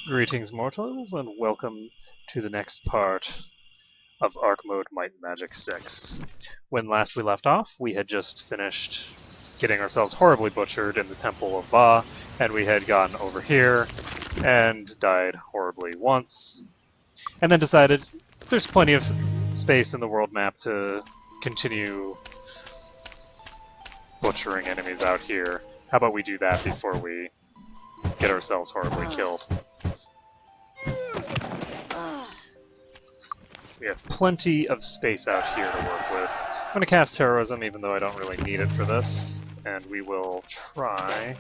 Greetings, mortals, and welcome to the next part of Arkmode Might and Magic 6. When last we left off, we had just finished getting ourselves horribly butchered in the Temple of Ba, and we had gone over here and died horribly once, and then decided there's plenty of space in the world map to continue butchering enemies out here. How about we do that before we get ourselves horribly killed? We have plenty of space out here to work with. I'm going to cast Terrorism, even though I don't really need it for this. And we will try...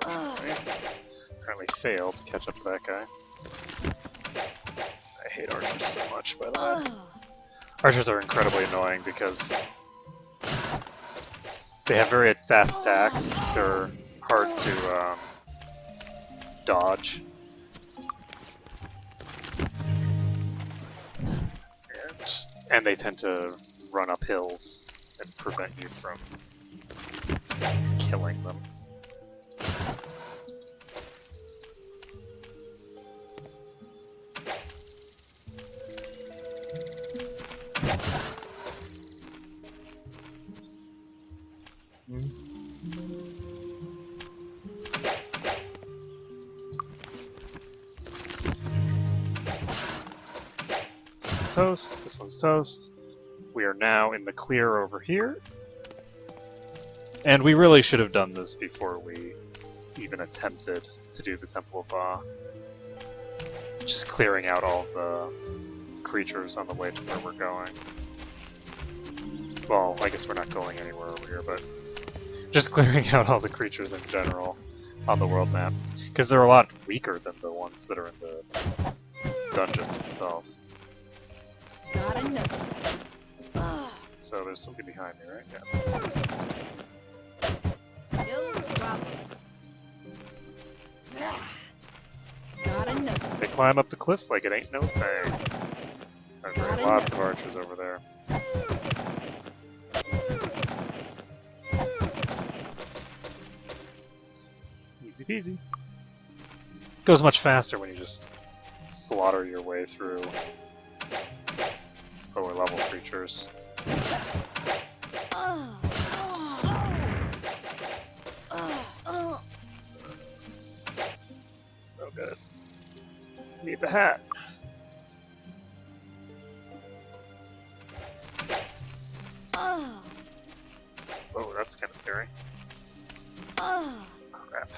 Apparently failed to catch up to that guy. I hate archers so much, by the way. Archers are incredibly annoying because they have very fast attacks. They're hard to dodge. And they tend to run up hills and prevent you from killing them. Toast, this one's toast. We are now in the clear over here. And we really should have done this before we even attempted to do the Temple of Ba. Just clearing out all the creatures on the way to where we're going. Well, I guess we're not going anywhere over here, but just clearing out all the creatures in general on the world map. Because they're a lot weaker than the ones that are in the dungeons themselves. So there's something behind me, right? Yeah. They climb up the cliffs like it ain't no thing. There's lots of archers over there. Easy peasy. Goes much faster when you just slaughter your way through lower level creatures. So good. Need the hat. Oh, that's kind of scary. Crap.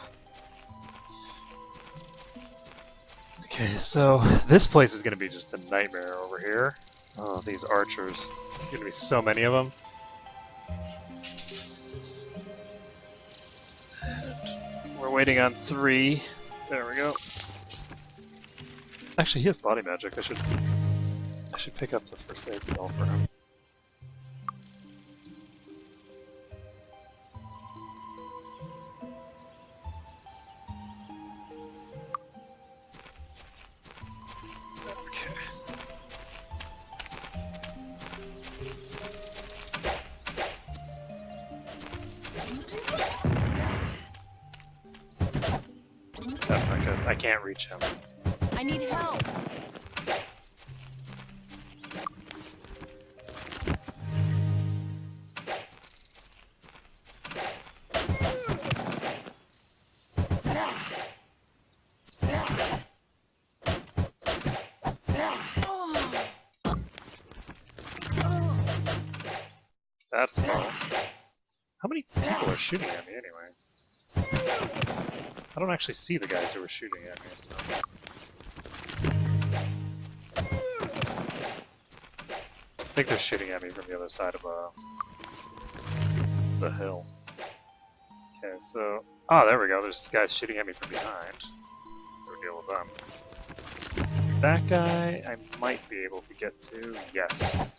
Okay, so this place is going to be just a nightmare over here. Oh, these archers. There's going to be so many of them. And we're waiting on 3. There we go. Actually, he has body magic. I should pick up the first aid spell for him. That's not good. I can't reach him. I need help. That's fun. How many people are shooting at me anyway? I don't actually see the guys who were shooting at me, so... I think they're shooting at me from the other side of the hill. Okay, so... Oh, there we go. There's guys shooting at me from behind. Let's go deal with them. That guy I might be able to get to. Yes.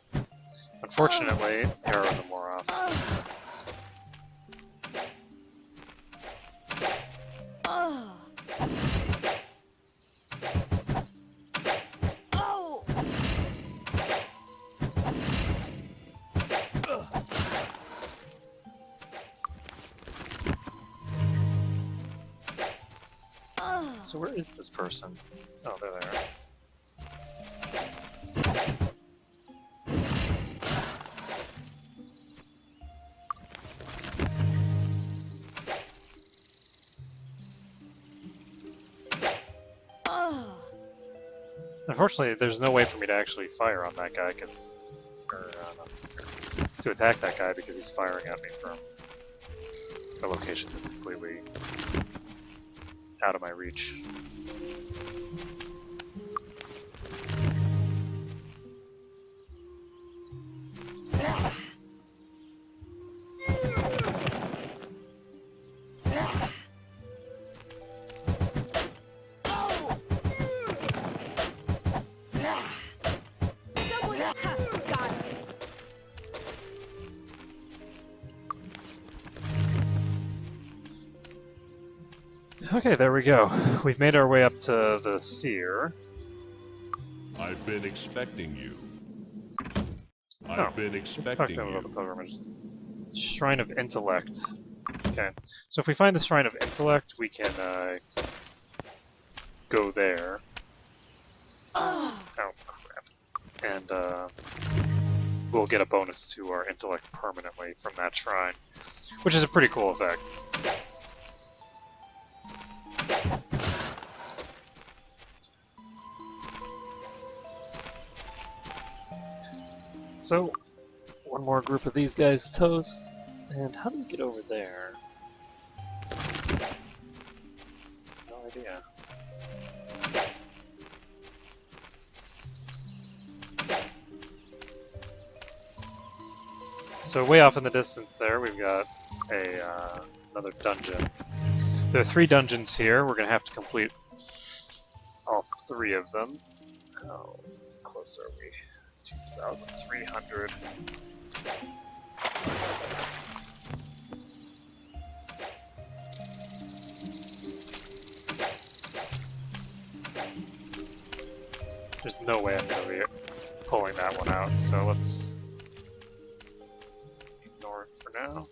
Unfortunately, arrows are more off. So where is this person? Oh, there they are. Unfortunately, there's no way for me to actually fire on that guy, to attack that guy because he's firing at me from a location that's completely out of my reach. Okay, there we go. We've made our way up to the seer. I've been expecting you. Oh, I've been expecting about the you. pilgrimage. Shrine of Intellect. Okay, so if we find the Shrine of Intellect, we can go there. Oh crap! And we'll get a bonus to our intellect permanently from that shrine, which is a pretty cool effect. So, one more group of these guys toast, and how do we get over there? No idea. So way off in the distance there, we've got another dungeon. There are 3 dungeons here. We're going to have to complete all 3 of them. How close are we? 2,300. There's no way I'm going to be pulling that one out, so let's ignore it for now.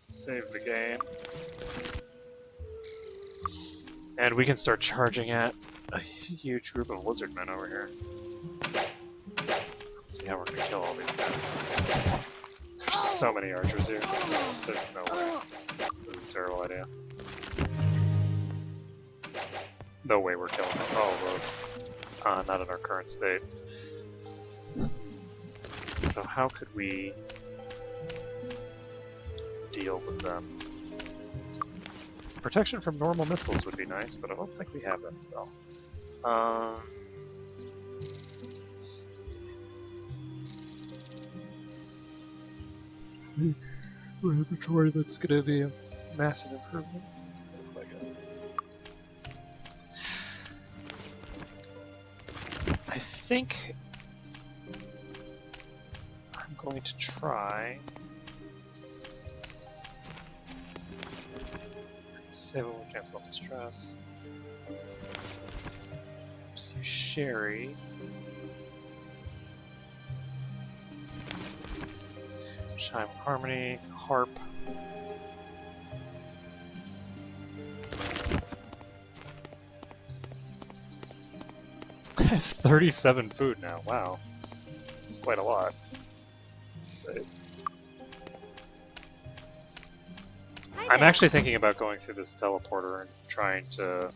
Save the game. And we can start charging at a huge group of lizardmen over here. Let's see how we're going to kill all these guys. There's so many archers here. There's no way. This is a terrible idea. No way we're killing all of those. Not in our current state. So how could we deal with them? Protection from normal missiles would be nice, but I don't think we have that spell. Repertoire, that's gonna be a massive improvement. I think I'm going to try disable cancel off stress. Just use Sherry. Chime of Harmony, Harp. I have 37 food now, wow. That's quite a lot. Save. I'm actually thinking about going through this teleporter and trying to...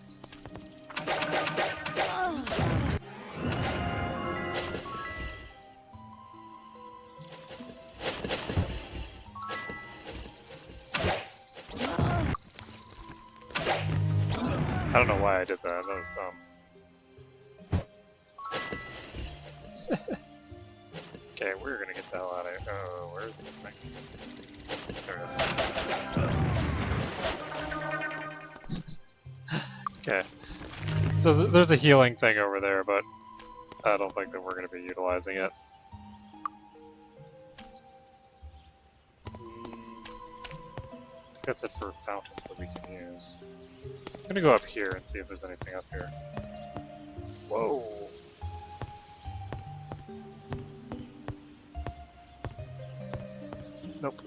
I don't know why I did that, that was dumb. Okay, we're gonna get the hell out of here. Oh, where's the thing? There it is. Okay. So there's a healing thing over there, but I don't think that we're gonna be utilizing it. I think that's it for fountains that we can use. I'm gonna go up here and see if there's anything up here. Whoa! Nope.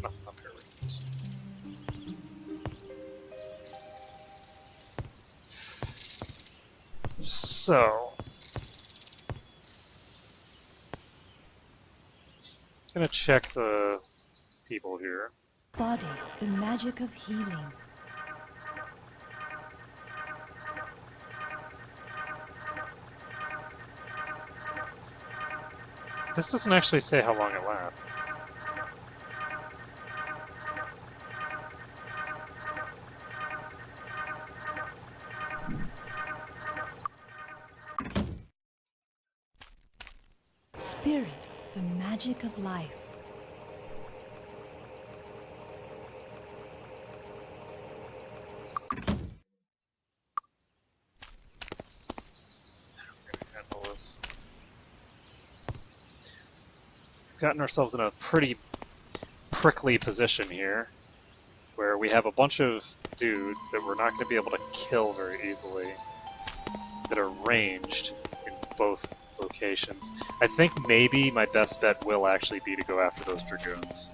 Nothing up here we can use. So, gonna check the people here. Body, the magic of healing. This doesn't actually say how long it lasts. Spirit, the magic of life. Handle this. We've gotten ourselves in a pretty prickly position here, where we have a bunch of dudes that we're not going to be able to kill very easily, that are ranged in both locations. I think maybe my best bet will actually be to go after those dragoons.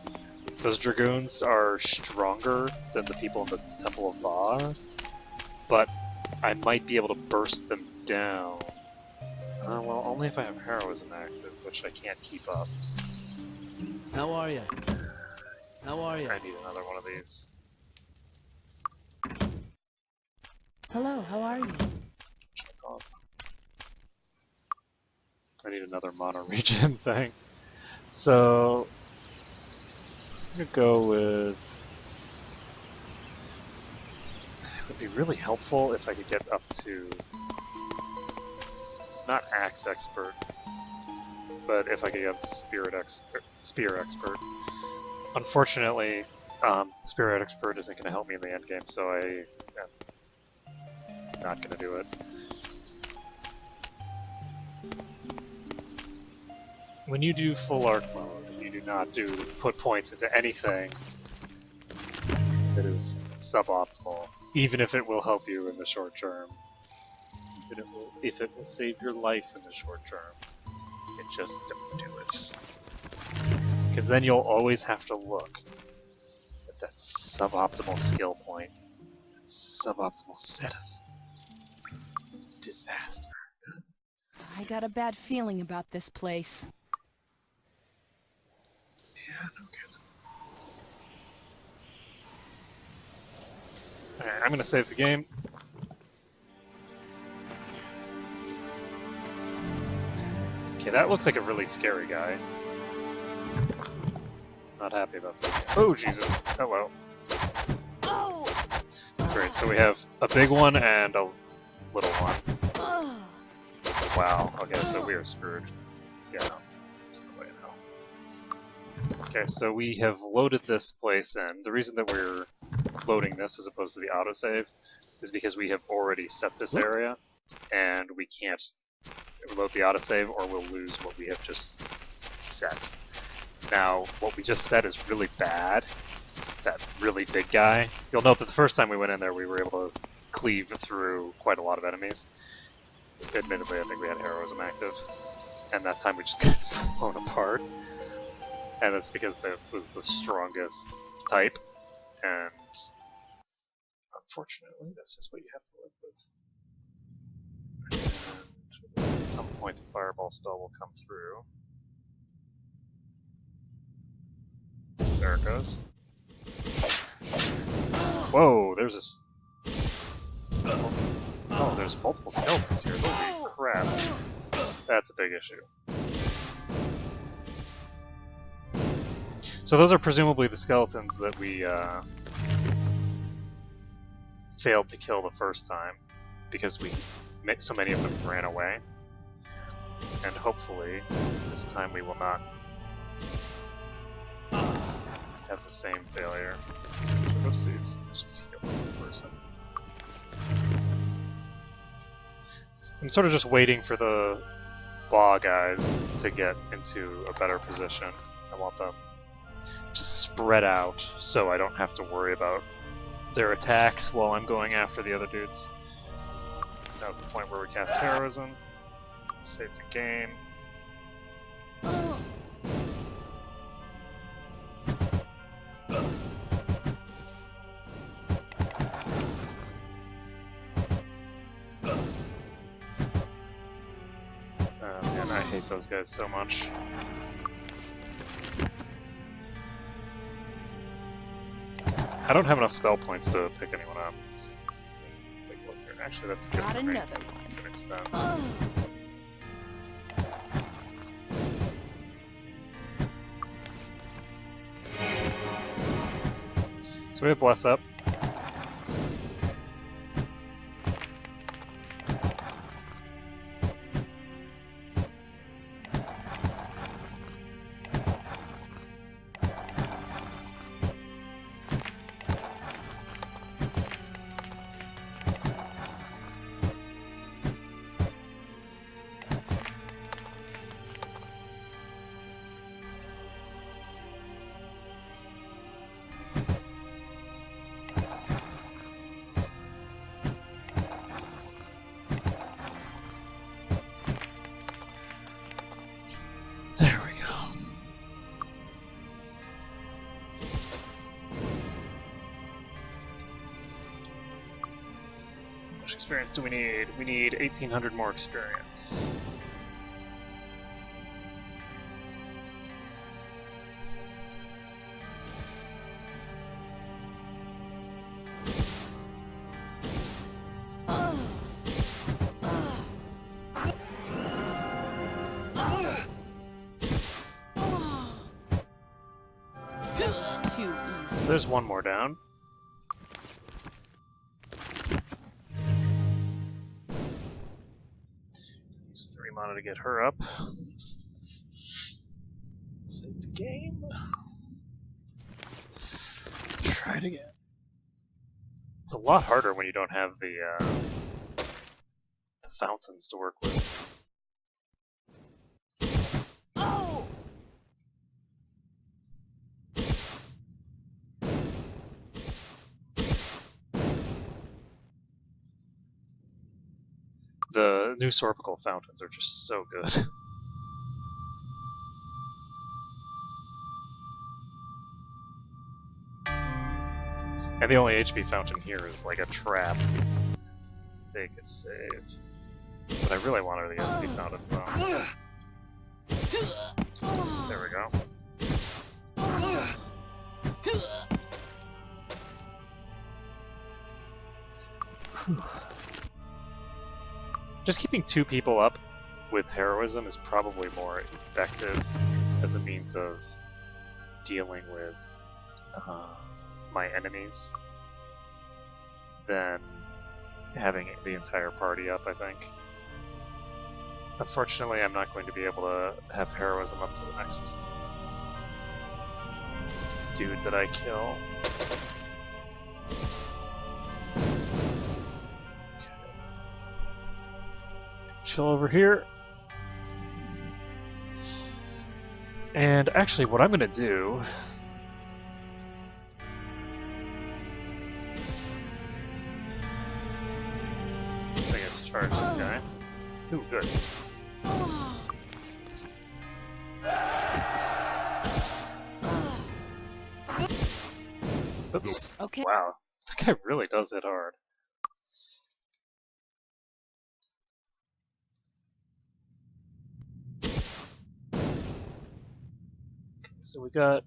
Those dragoons are stronger than the people in the Temple of Var, but I might be able to burst them down. Well, only if I have heroism active, which I can't keep up. How are you? How are you? I need another one of these. Hello, how are you? I need another mono region thing. So I'm gonna go with. It would be really helpful if I could get up to not axe expert, but if I could get spear expert. Unfortunately, spear expert isn't going to help me in the end game, so I am not going to do it. When you do full Arkmode, you do not put points into anything that is suboptimal, even if it will help you in the short term. If it will save your life in the short term, just don't do it. Because then you'll always have to look at that suboptimal skill point, suboptimal setup. Disaster. I got a bad feeling about this place. Yeah, no kidding. Alright, I'm gonna save the game. Okay, that looks like a really scary guy. Not happy about that. Oh, Jesus. Hello. Oh! Great, so we have a big one and a little one. Wow, okay, so we are screwed. Yeah, no. There's no way in hell. Okay, so we have loaded this place in. The reason that we're loading this as opposed to the autosave is because we have already set this area, and we can't reload the autosave or we'll lose what we have just set. Now, what we just set is really bad. It's that really big guy. You'll note that the first time we went in there, we were able to cleave through quite a lot of enemies. Admittedly, I think we had heroism active, and that time we just got blown apart. And that's because that was the strongest type, and unfortunately, that's just what you have to live with. And at some point, the fireball spell will come through. There it goes. Whoa, there's this. Oh, there's multiple skeletons here. Holy crap. That's a big issue. So those are presumably the skeletons that we failed to kill the first time because so many of them ran away. And hopefully this time we will not have the same failure. Oopsies. Just heal one person. I'm sort of just waiting for the Ba guys to get into a better position. I want them to spread out so I don't have to worry about their attacks while I'm going after the other dudes. That was the point where we cast heroism. Save the game. hate those guys so much. I don't have enough spell points to pick anyone up. Take a look here. Actually, that's good Got for me another to one. an extent. So we have Bless up. There we go. How much experience do we need? We need 1,800 more experience. So there's one more down. Use 3 mana to get her up. Save the game. Try it again. It's a lot harder when you don't have the fountains to work with. The new Sorpigal fountains are just so good. And the only HP fountain here is like a trap. Let's take a save. But I really wanted the SP fountain though. There we go. Whew. Just keeping 2 people up with heroism is probably more effective as a means of dealing with my enemies than having the entire party up, I think. Unfortunately, I'm not going to be able to have heroism up for the next dude that I kill. Chill over here. And actually, what I'm going to do... I guess charge this guy. Ooh, good. Oops. Okay. Wow. That guy really does hit hard. So we got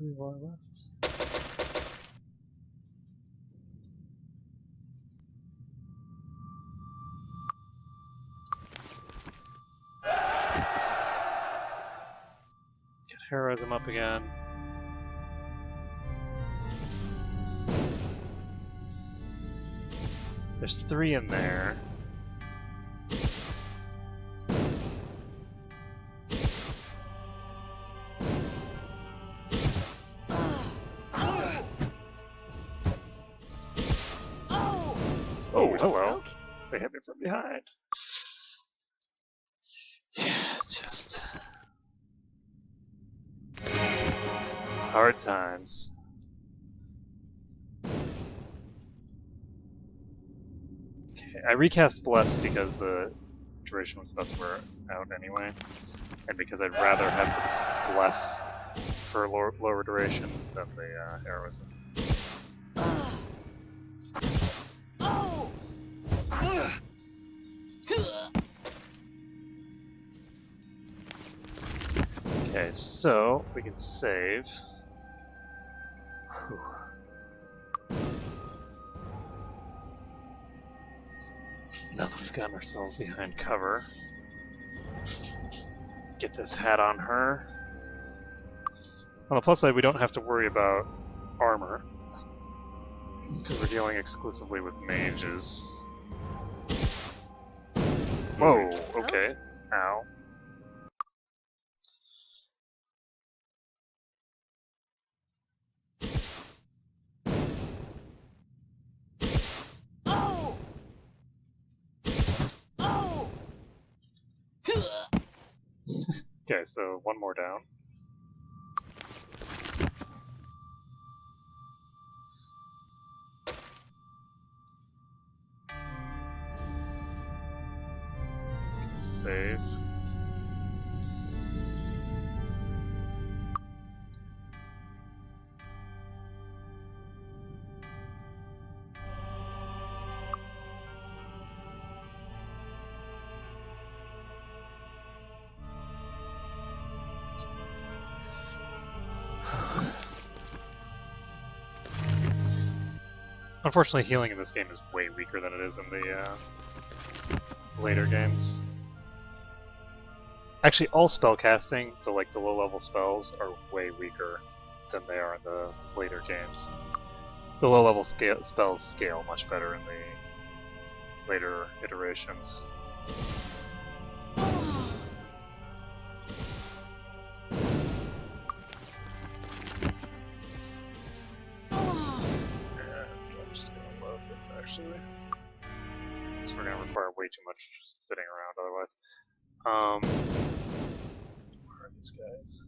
maybe one left. Get heroism up again. There's 3 in there. Oh, hello. Okay. They hit me from behind. Yeah, it's just... hard times. Okay, I recast Bless because the duration was about to wear out anyway, and because I'd rather have the Bless for lower duration than the heroism. Okay, so we can save. Whew. Now that we've gotten ourselves behind cover, get this hat on her. On the plus side, we don't have to worry about armor, because we're dealing exclusively with mages. Whoa, okay. Ow. Oh! Oh! Okay, so one more down. Save. Unfortunately, healing in this game is way weaker than it is in the later games. Actually, all spellcasting, the low-level spells, are way weaker than they are in the later games. The low-level spells scale much better in the later iterations. Actually, because we're going to require way too much sitting around otherwise. Where are these guys?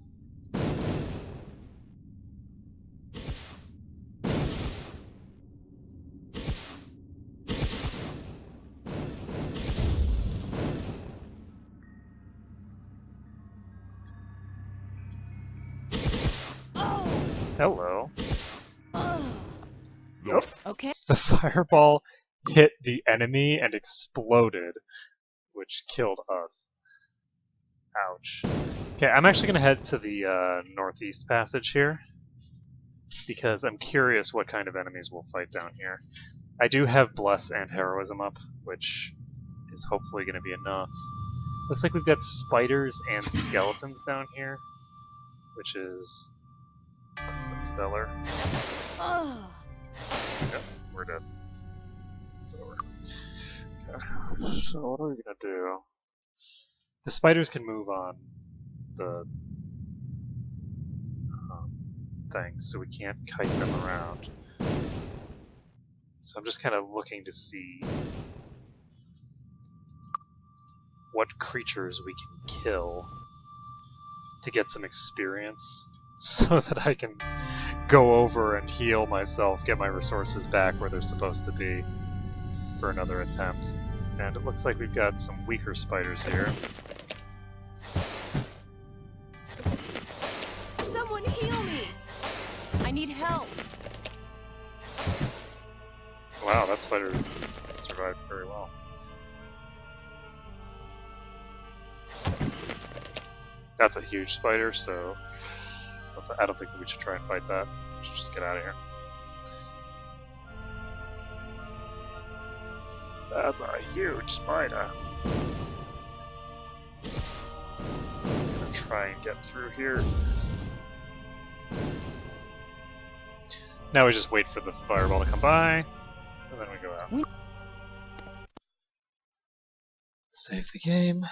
Hello. Nope. Okay. The fireball hit the enemy and exploded, which killed us. Ouch. Okay, I'm actually going to head to the northeast passage here, because I'm curious what kind of enemies we'll fight down here. I do have Bless and Heroism up, which is hopefully going to be enough. Looks like we've got spiders and skeletons down here, which is less than stellar. Yep, we're dead. It's over. Okay. So what are we going to do? The spiders can move on the things, so we can't kite them around. So I'm just kind of looking to see what creatures we can kill to get some experience, so that I can go over and heal myself, get my resources back where they're supposed to be for another attempt. And it looks like we've got some weaker spiders here. Someone heal me! I need help. Wow, that spider survived very well. That's a huge spider, so I don't think we should try and fight that. We should just get out of here. That's a huge spider. I'm gonna try and get through here. Now we just wait for the fireball to come by, and then we go out. Save the game.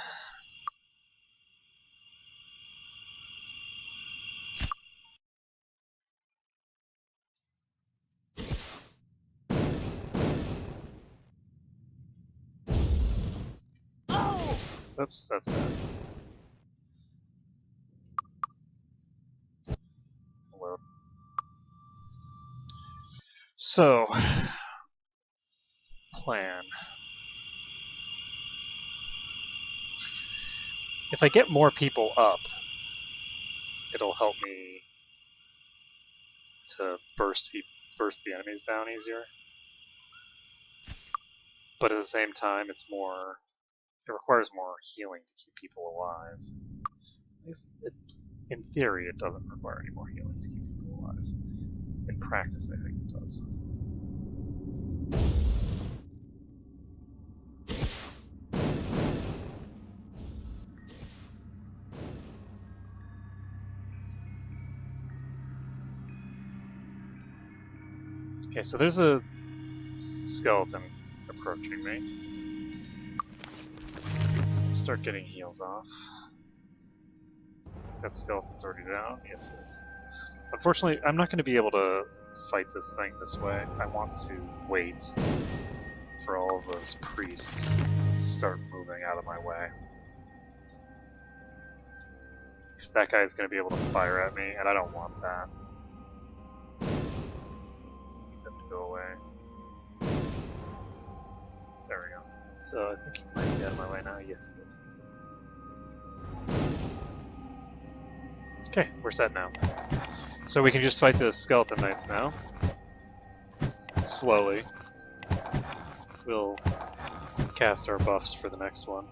Oops, that's bad. Hello. So, plan. If I get more people up, it'll help me to burst the enemies down easier. But at the same time, it requires more healing to keep people alive. In theory, it doesn't require any more healing to keep people alive. In practice, I think it does. Okay, so there's a skeleton approaching me. Let's start getting heals off. That skeleton's already down. Yes, it is. Unfortunately, I'm not going to be able to fight this thing this way. I want to wait for all of those priests to start moving out of my way. Because that guy is going to be able to fire at me, and I don't want that. Need them to go away. There we go. So I think he might be out of my way now. Yes, he is. Okay, we're set now. So we can just fight the skeleton knights now. Slowly. We'll cast our buffs for the next one.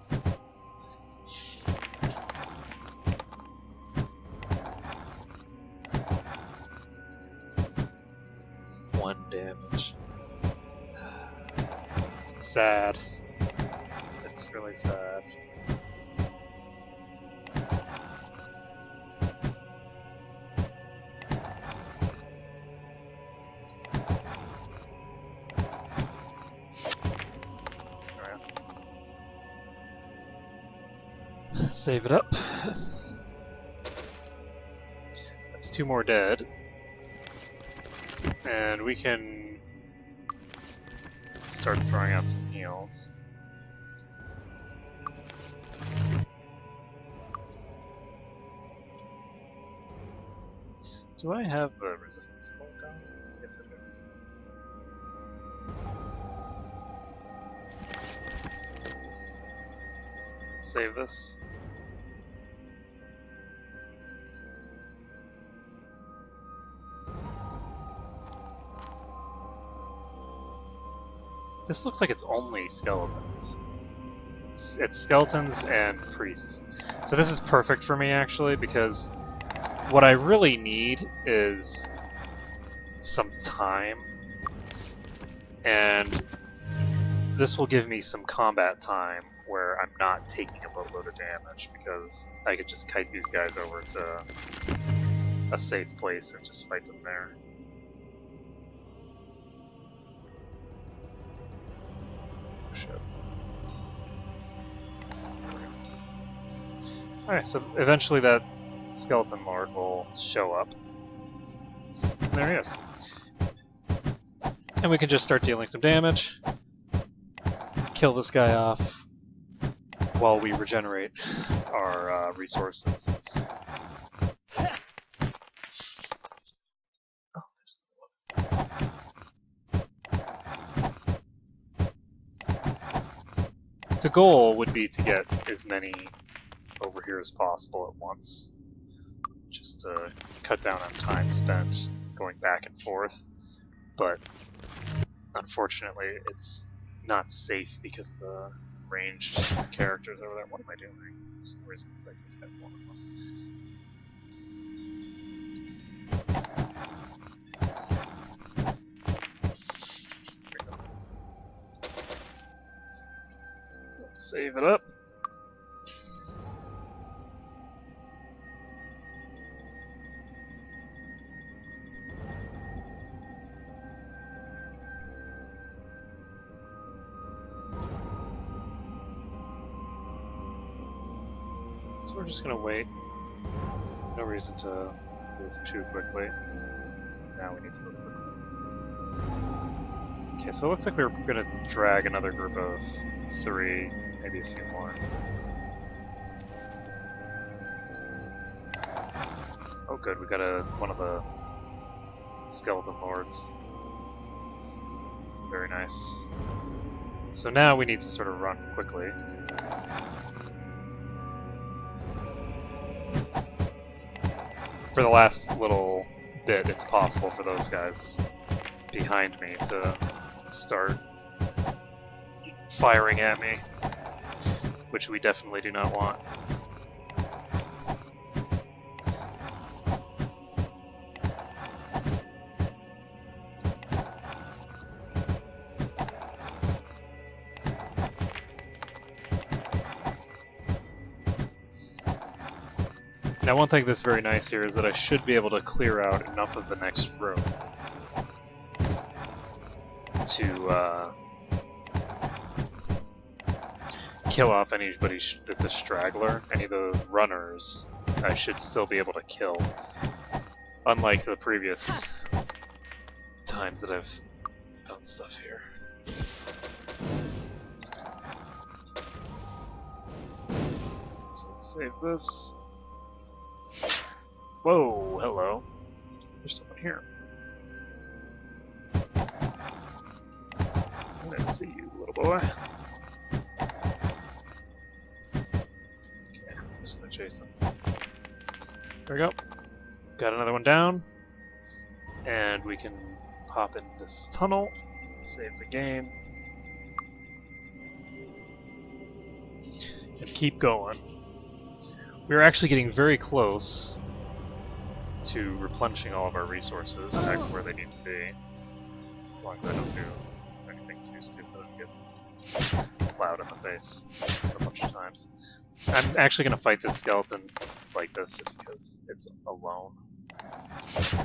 One damage. Sad. It's really sad. Save it up. That's 2 more dead. And we can start throwing out some heals. Do I have the resistance cloak on? Yes, I do. Save this. This looks like it's only skeletons. It's skeletons and priests. So this is perfect for me, actually, because what I really need is some time. And this will give me some combat time where I'm not taking a boatload of damage, because I could just kite these guys over to a safe place and just fight them there. Alright, so eventually that skeleton lord will show up. And there he is. And we can just start dealing some damage. Kill this guy off while we regenerate our resources. Oh, the goal would be to get as many over here as possible at once, just to cut down on time spent going back and forth, but unfortunately it's not safe because of the ranged characters over there. What am I doing? There's no reason to break this guy one of them. Let's save it up. So we're just gonna wait. No reason to move too quickly. Now we need to move quickly. Okay, so it looks like we're gonna drag another group of 3, maybe a few more. Oh good, we got one of the skeleton lords. Very nice. So now we need to sort of run quickly. For the last little bit, it's possible for those guys behind me to start firing at me, which we definitely do not want. Now one thing that's very nice here is that I should be able to clear out enough of the next room to kill off anybody that's a straggler. Any of the runners I should still be able to kill. Unlike the previous times that I've done stuff here. So let's save this. Whoa, hello. There's someone here. I didn't see you, little boy. Okay, I'm just gonna chase him. There we go. Got another one down. And we can pop in this tunnel, save the game, and keep going. We're actually getting very close to replenishing all of our resources back to where they need to be. As long as I don't do anything too stupid and get plowed in the face a bunch of times. I'm actually going to fight this skeleton like this just because it's alone.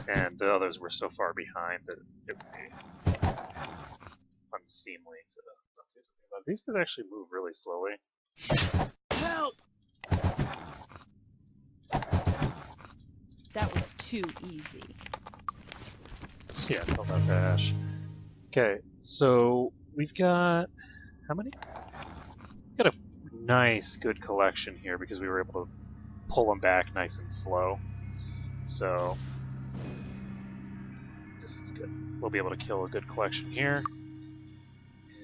And the others were so far behind that it would be unseemly to not do something about it. These guys actually move really slowly. Help! That was too easy. Yeah, tell that to Ash. Okay, so we've got... how many? We've got a nice, good collection here because we were able to pull them back nice and slow. So... this is good. We'll be able to kill a good collection here.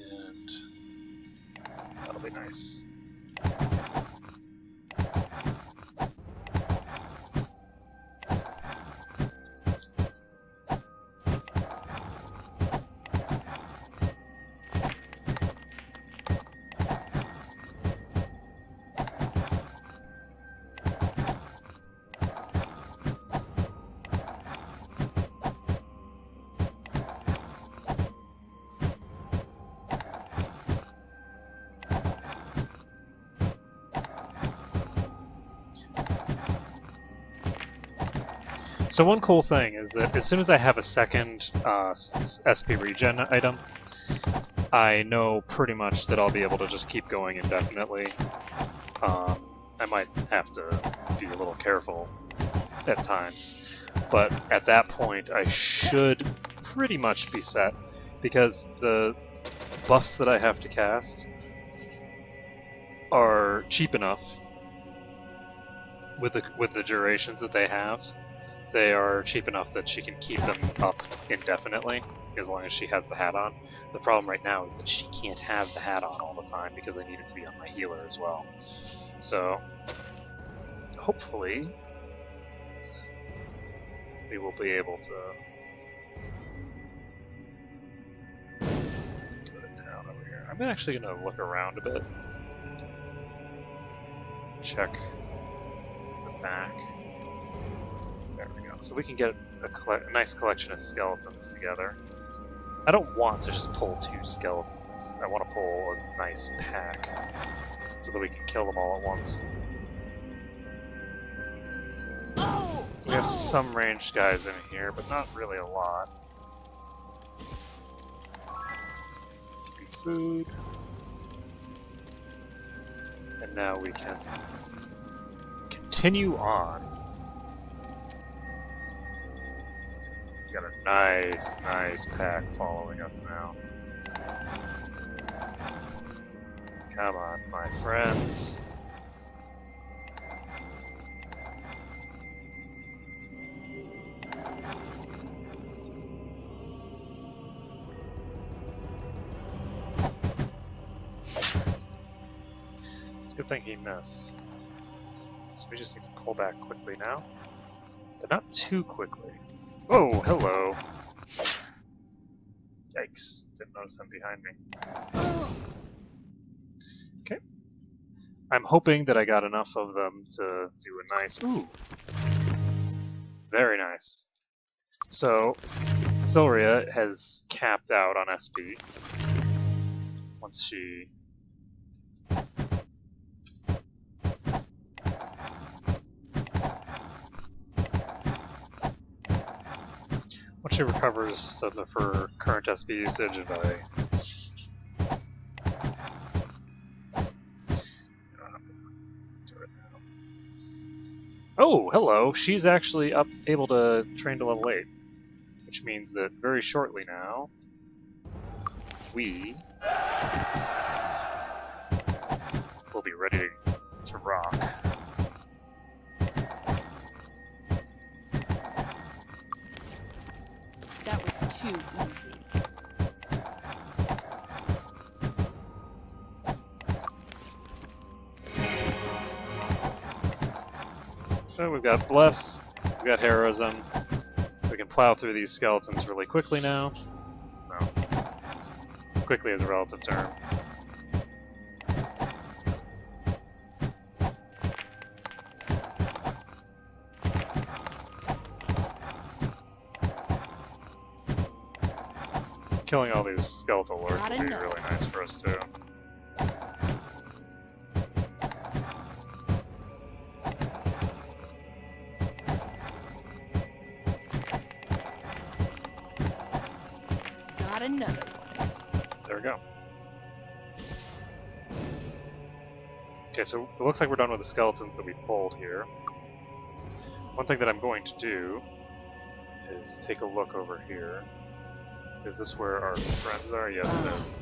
And... that'll be nice. So one cool thing is that as soon as I have a second SP regen item, I know pretty much that I'll be able to just keep going indefinitely. I might have to be a little careful at times, but at that point I should pretty much be set, because the buffs that I have to cast are cheap enough with the durations that they have. They are cheap enough that she can keep them up indefinitely, as long as she has the hat on. The problem right now is that she can't have the hat on all the time, because I need it to be on my healer as well. So, hopefully, we will be able to go to town over here. I'm actually going to look around a bit. Check the back. There we go. So we can get a nice collection of skeletons together. I don't want to just pull 2 skeletons. I want to pull a nice pack so that we can kill them all at once. We have some ranged guys in here, but not really a lot. Food. And now we can continue on. Got a nice pack following us now. Come on, my friends. It's a good thing he missed. So we just need to pull back quickly now. But not too quickly. Oh, hello. Yikes. Didn't notice him behind me. Okay. I'm hoping that I got enough of them to do a nice... ooh. Very nice. So, Silria has capped out on SP. Once she... actually recovers for current SP usage if I... Oh, hello! She's actually able to train to level 8. Which means that very shortly now, we will be ready to rock. That was too easy. So we've got Bless, we've got Heroism. We can plow through these skeletons really quickly now. Well, quickly is a relative term. Killing all these skeletal lords would be really nice for us too. Another one. There we go. Okay, so it looks like we're done with the skeletons that we pulled here. One thing that I'm going to do is take a look over here. Is this where our friends are? Yes, it is.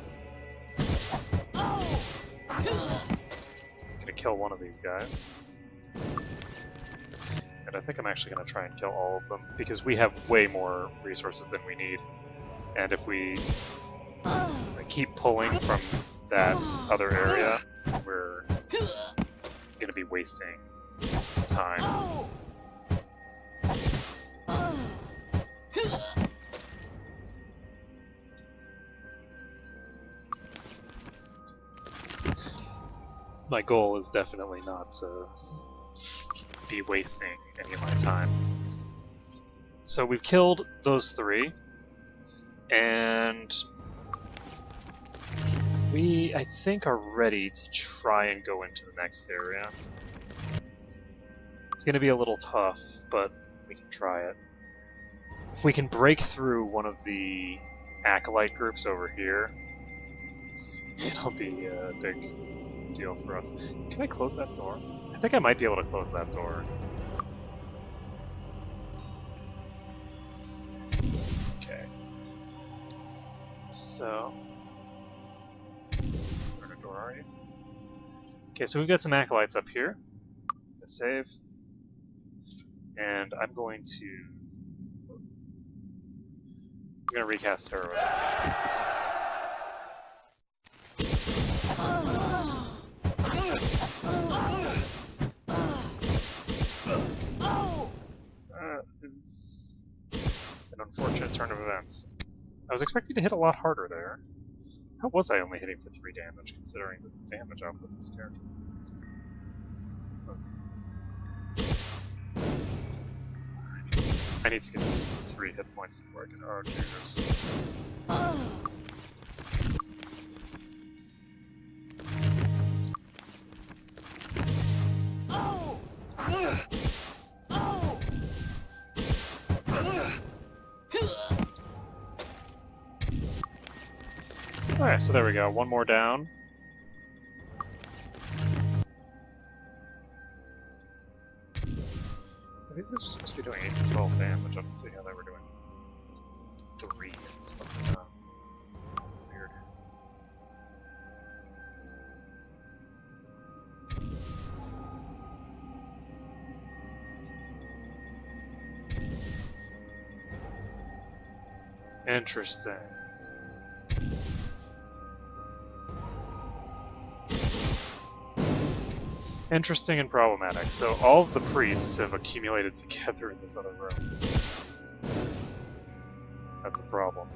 I'm gonna kill one of these guys. And I think I'm actually gonna try and kill all of them, because we have way more resources than we need. And if we keep pulling from that other area, we're going to be wasting time. My goal is definitely not to be wasting any of my time. So we've killed those 3. And we, I think, are ready to try and go into the next area. It's going to be a little tough, but we can try it. If we can break through one of the acolyte groups over here, it'll be a big deal for us. Can I close that door? I think I might be able to close that door. So, where door are you? Okay, so we've got some acolytes up here. Let's save. And I'm going to recast heroism. It's an unfortunate turn of events. I was expecting to hit a lot harder there. How was I only hitting for 3 damage, considering the damage output of this character? I need to get 3 hit points before I can Archers. Alright, so there we go. One more down. I think this was supposed to be doing 8 to 12 damage. I didn't see how they were doing 3 and stuff like that. Weird. Interesting. Interesting and problematic. So all of the priests have accumulated together in this other room. That's a problem.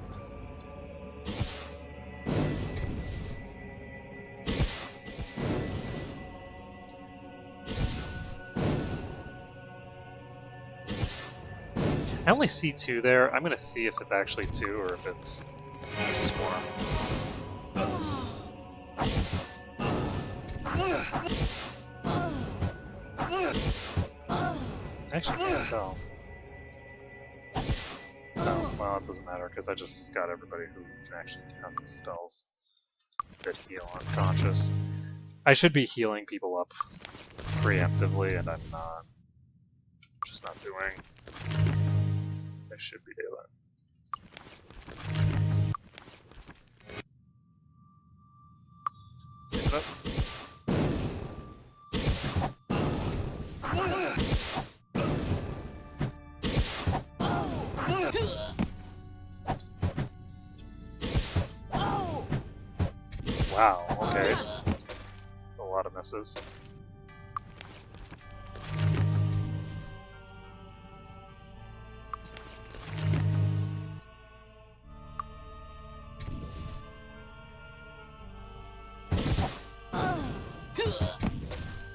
I only see 2 there. I'm gonna see if it's actually 2 or if it's a swarm. Actually, can't tell. Oh, well, Well, it doesn't matter because I just got everybody who can actually cast the spells that heal unconscious. I should be healing people up preemptively, and I'm not. Just not doing. I should be doing. Save it up. Wow, okay. That's a lot of misses.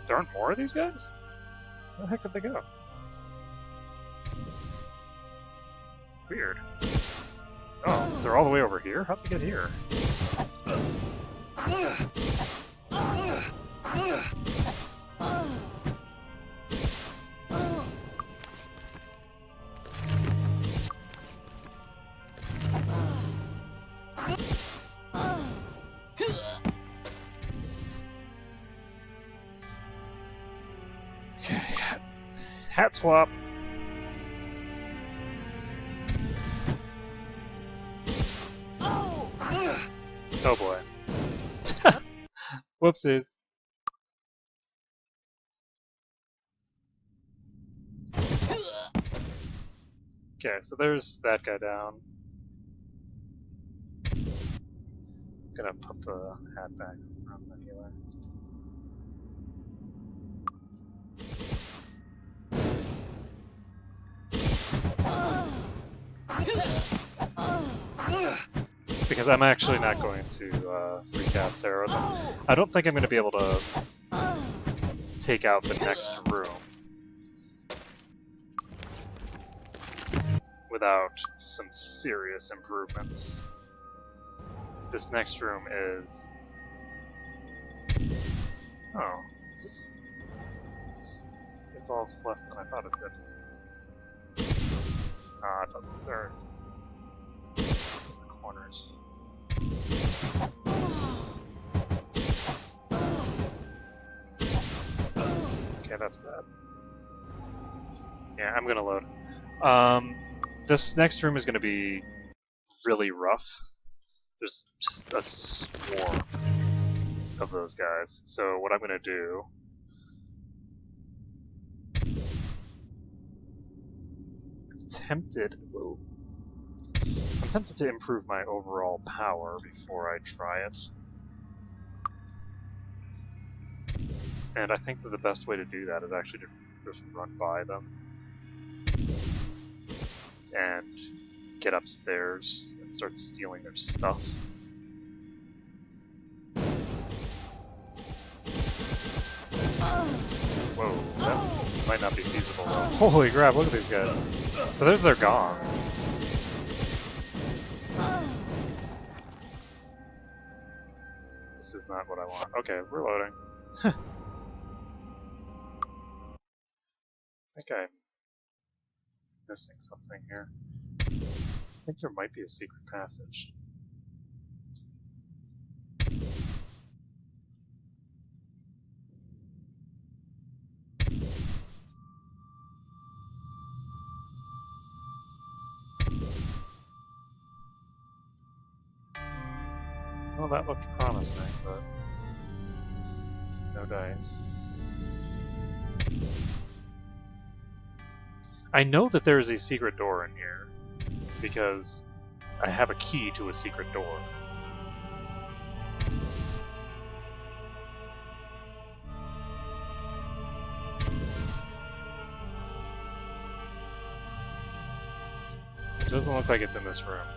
There aren't more of these guys? Where the heck did they go? Weird. Oh, they're all the way over here? How'd they get here? Okay, hat swap. Oh boy. Whoopsies. Okay, so there's that guy down. Gonna put the hat back on the healer. Because I'm actually not going to recast arrows. I don't think I'm going to be able to take out the next room without some serious improvements. This next room is... Oh, this involves less than I thought it did. Ah, it doesn't. There are corners. Okay, that's bad. Yeah, I'm gonna load. This next room is gonna be really rough. There's just a swarm of those guys. So what I'm gonna do... I'm tempted to improve my overall power before I try it. And I think that the best way to do that is actually to just run by them and get upstairs and start stealing their stuff. Whoa, that might not be feasible though. Holy crap, look at these guys. So there's their gong. This is not what I want. Okay, we're loading. I think I'm missing something here. I think there might be a secret passage. Well, that looked promising, but no dice. I know that there is a secret door in here, because I have a key to a secret door. It doesn't look like it's in this room.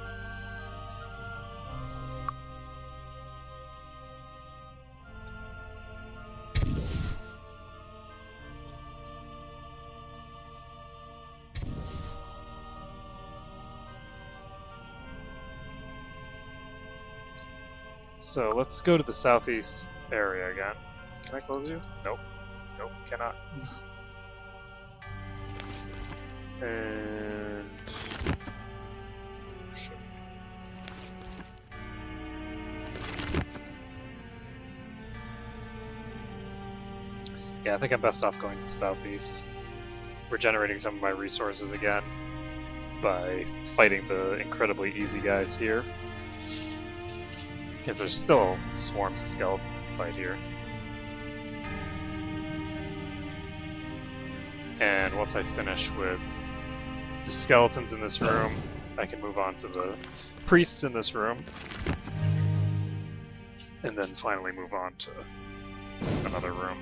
So let's go to the southeast area again. Can I close you? Nope. Nope, cannot. And Yeah, I think I'm best off going to the southeast. Regenerating some of my resources again by fighting the incredibly easy guys here. Because there's still swarms of skeletons to fight here. And once I finish with the skeletons in this room, I can move on to the priests in this room. And then finally move on to another room.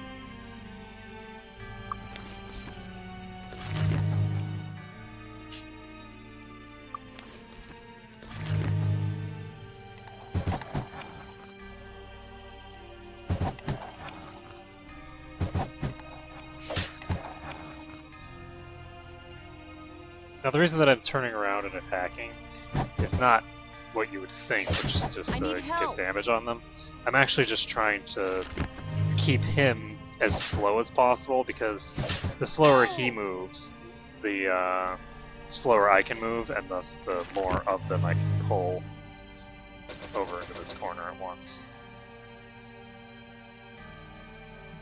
Now the reason that I'm turning around and attacking is not what you would think, which is just to get damage on them. I'm actually just trying to keep him as slow as possible, because the slower he moves, the slower I can move, and thus the more of them I can pull over into this corner at once.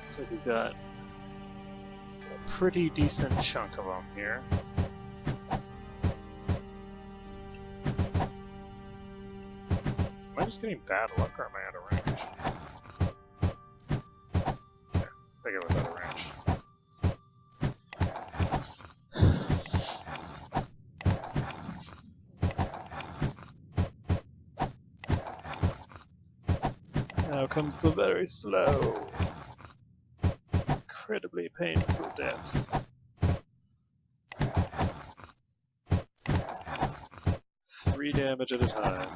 Looks like we've got a pretty decent chunk of them here. Am I just getting bad luck, or am I out of range? Okay, I think I was out of range. Now comes the very slow, incredibly painful death. 3 damage at a time.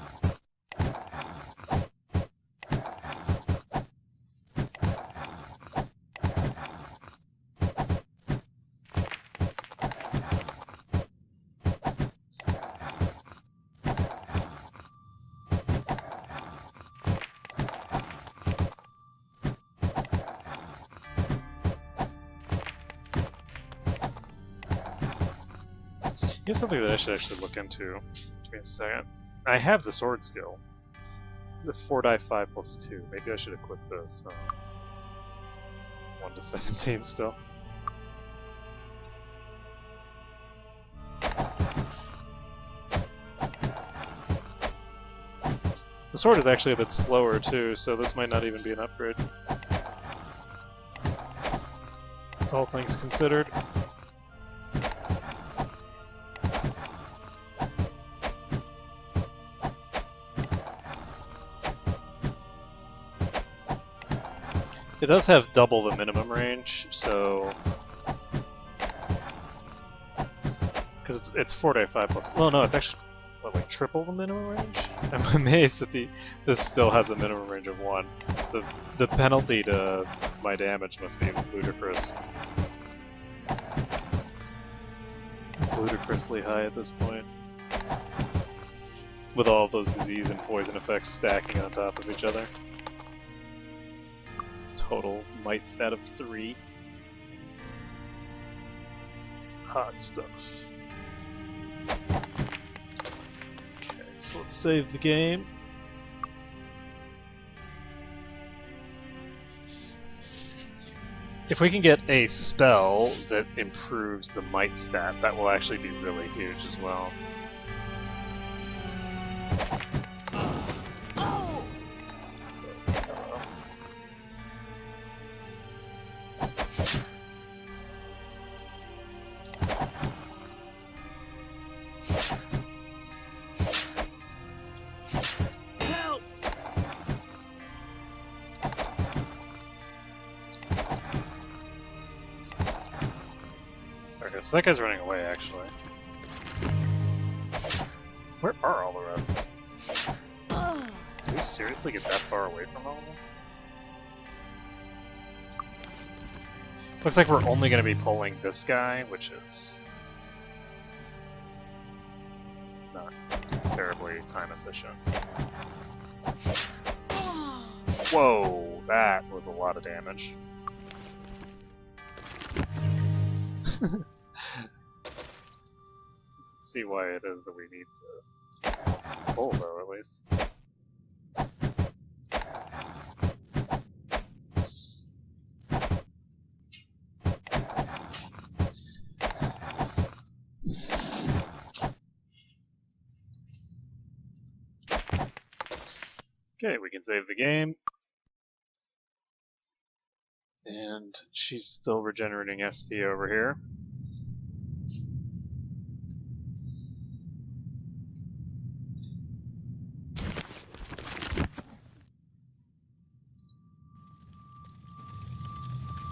Here's something that I should actually look into. Give me a second. I have the sword skill. This is a 4 die 5 plus 2. Maybe I should equip this. 1 to 17 still. The sword is actually a bit slower too, so this might not even be an upgrade. All things considered. It does have double the minimum range, so... Because it's 4 die 5 plus... Well, no, it's actually, what, like triple the minimum range? I'm amazed that this still has a minimum range of 1. The penalty to my damage must be ludicrous. Ludicrously high at this point. With all of those disease and poison effects stacking on top of each other. Total might stat of 3. Hot stuff. Okay, so let's save the game. If we can get a spell that improves the might stat, that will actually be really huge as well. So that guy's running away, actually. Where are all the rest? Did we seriously get that far away from all of them? Looks like we're only going to be pulling this guy, which is not terribly time efficient. Whoa, that was a lot of damage. See why it is that we need to pull, though, at least. Okay, we can save the game. And she's still regenerating SP over here.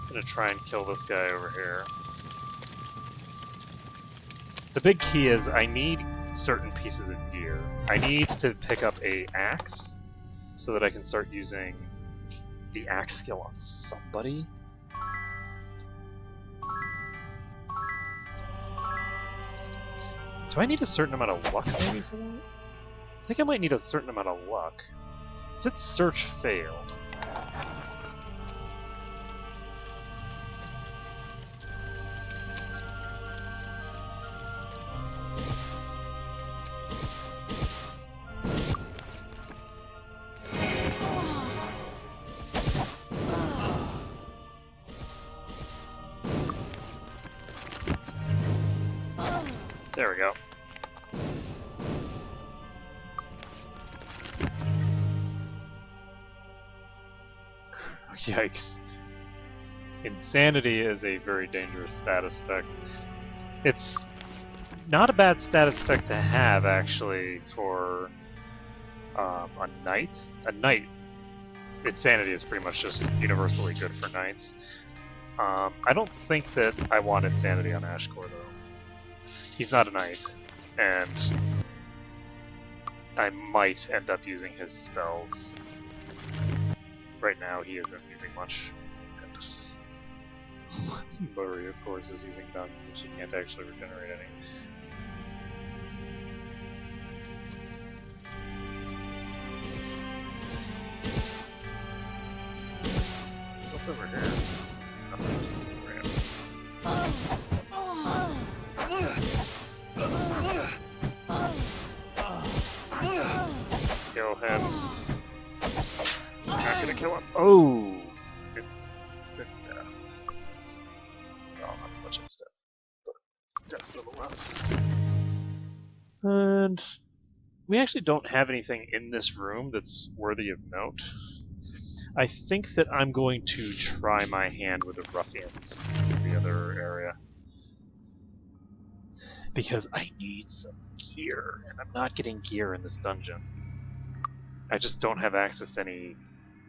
I'm gonna try and kill this guy over here. The big key is I need certain pieces of gear. I need to pick up a axe so that I can start using the axe skill on somebody. Do I need a certain amount of luck maybe for that? I think I might need a certain amount of luck. It said search failed. There we go. Yikes. Insanity is a very dangerous status effect. It's not a bad status effect to have, actually, for a knight. A knight, insanity is pretty much just universally good for knights. I don't think that I want insanity on Ashcore, though. He's not a knight, and I might end up using his spells. Right now, he isn't using much. And Murray, of course, is using none since she can't actually regenerate any. So what's over here? Nothing, just a ramp. Kill him. I'm not gonna kill him. Oh! Instant death. Well, not so much instant, but death nonetheless. And we actually don't have anything in this room that's worthy of note. I think that I'm going to try my hand with the ruffians in the other area. Because I need some gear, and I'm not getting gear in this dungeon. I just don't have access to any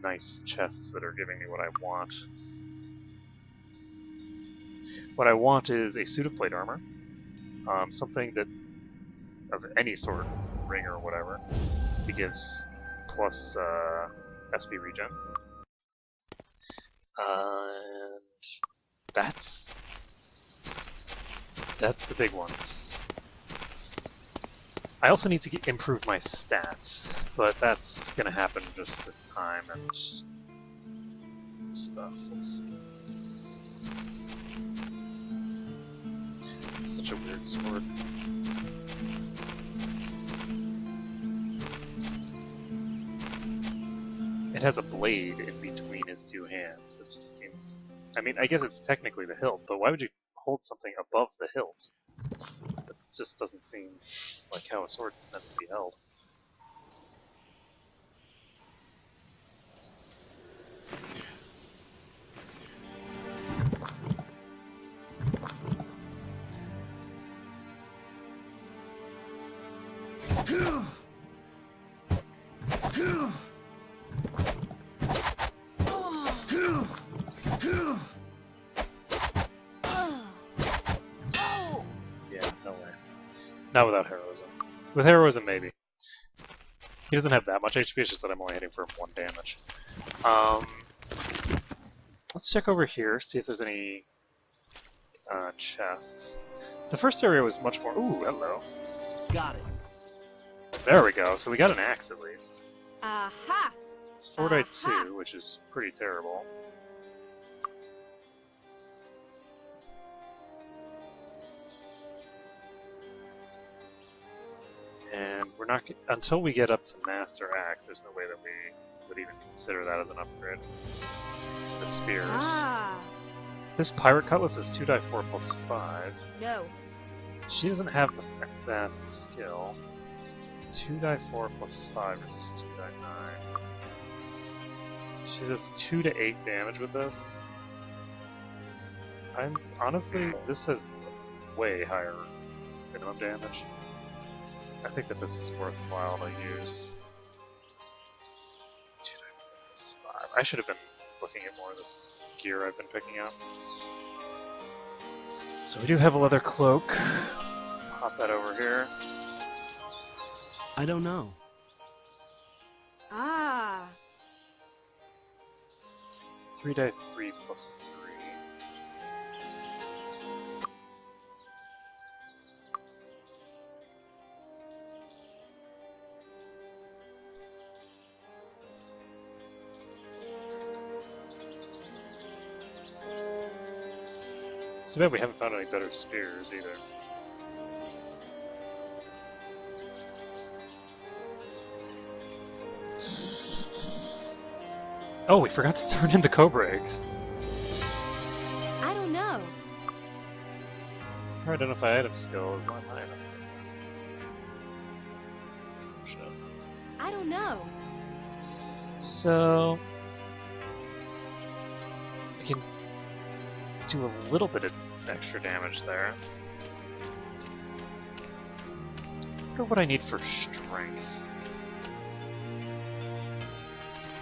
nice chests that are giving me what I want. What I want is a suit of plate armor, something that, of any sort, ring or whatever, that gives plus SP regen. And that's the big ones. I also need to improve my stats, but that's gonna happen just with time and stuff. Let's see. It's such a weird sword. It has a blade in between his two hands. It just seems... I mean, I guess it's technically the hilt, but why would you hold something above the hilt? It just doesn't seem like how a sword's meant to be held. Not without heroism. With heroism, maybe. He doesn't have that much HP, it's just that I'm only hitting for 1 damage. Let's check over here, see if there's any chests. The first area was much more... Ooh, hello. Got it. There we go, so we got an axe at least. Aha! It's 4 die 2, which is pretty terrible. And we're not until we get up to Master Axe. There's no way that we would even consider that as an upgrade to the spears. Ah! This Pirate Cutlass is 2 die 4 plus 5. No. She doesn't have that skill. 2 die 4 plus 5 versus 2 die 9. She does 2 to 8 damage with this. I'm honestly, this has way higher minimum damage. I think that this is worthwhile to use. 2 to 5. I should have been looking at more of this gear I've been picking up. So we do have a leather cloak. Pop that over here. I don't know. Ah. 3 die 3 plus 3. It's too bad we haven't found any better spears either. Oh, we forgot to turn in the cobra eggs. I don't know. Or identify item skill is on my item skill. I don't know. So we can do a little bit of extra damage there. I wonder what I need for strength.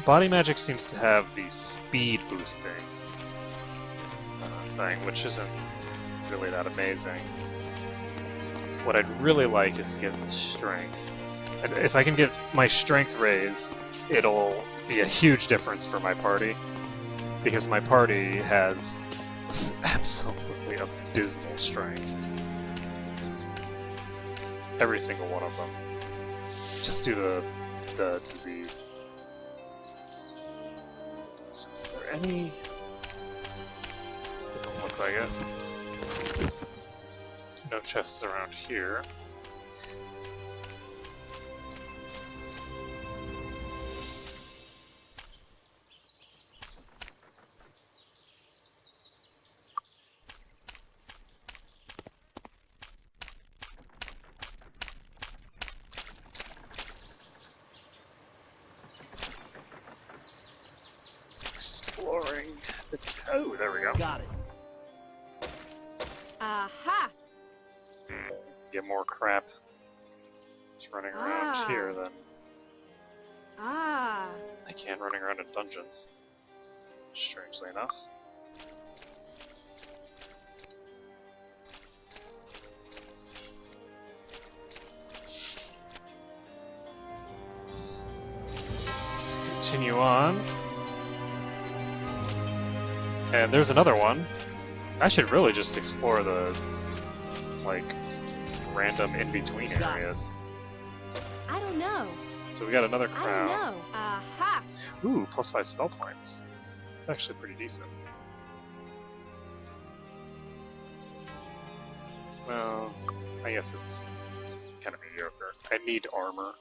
Body magic seems to have the speed boosting thing, which isn't really that amazing. What I'd really like is to get strength. And if I can get my strength raised, it'll be a huge difference for my party. Because my party has absolutely abysmal strength. Every single one of them. Just due to the disease. So is there any... Doesn't look like it. No chests around here. Exploring the toe. There we go. Got it. Aha! Get more crap. Just running around here then. Ah. I can't running around in dungeons. Strangely enough. Let's just continue on. And there's another one. I should really just explore the, like, random in-between areas. I don't know. So we got another I crown. don't know. Aha! Ooh, plus 5 spell points. It's actually pretty decent. Well, I guess it's kind of mediocre. I need armor,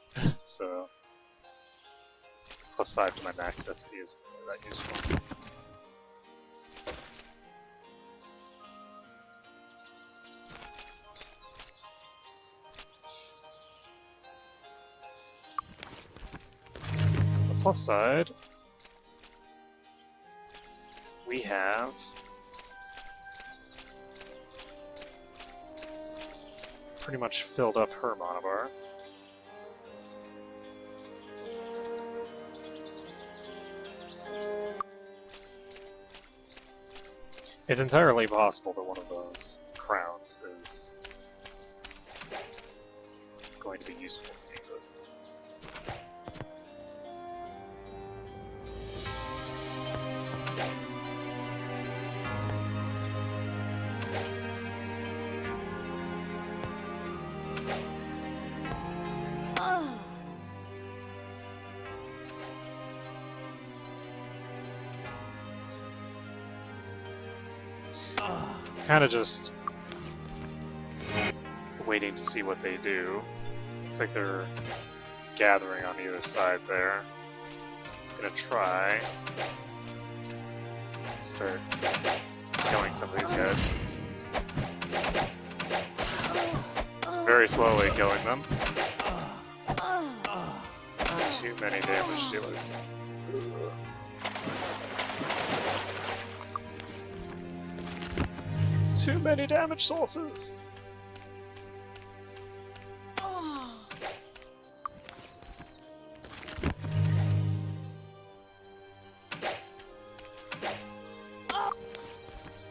so plus 5 to my max SP is really that useful. Plus side, we have pretty much filled up her monobar. It's entirely possible that one of those crowns is going to be useful to me. Kind of just waiting to see what they do. Looks like they're gathering on either side there. I'm gonna try to start killing some of these guys. Very slowly killing them. Too many damage dealers. Too many damage sources!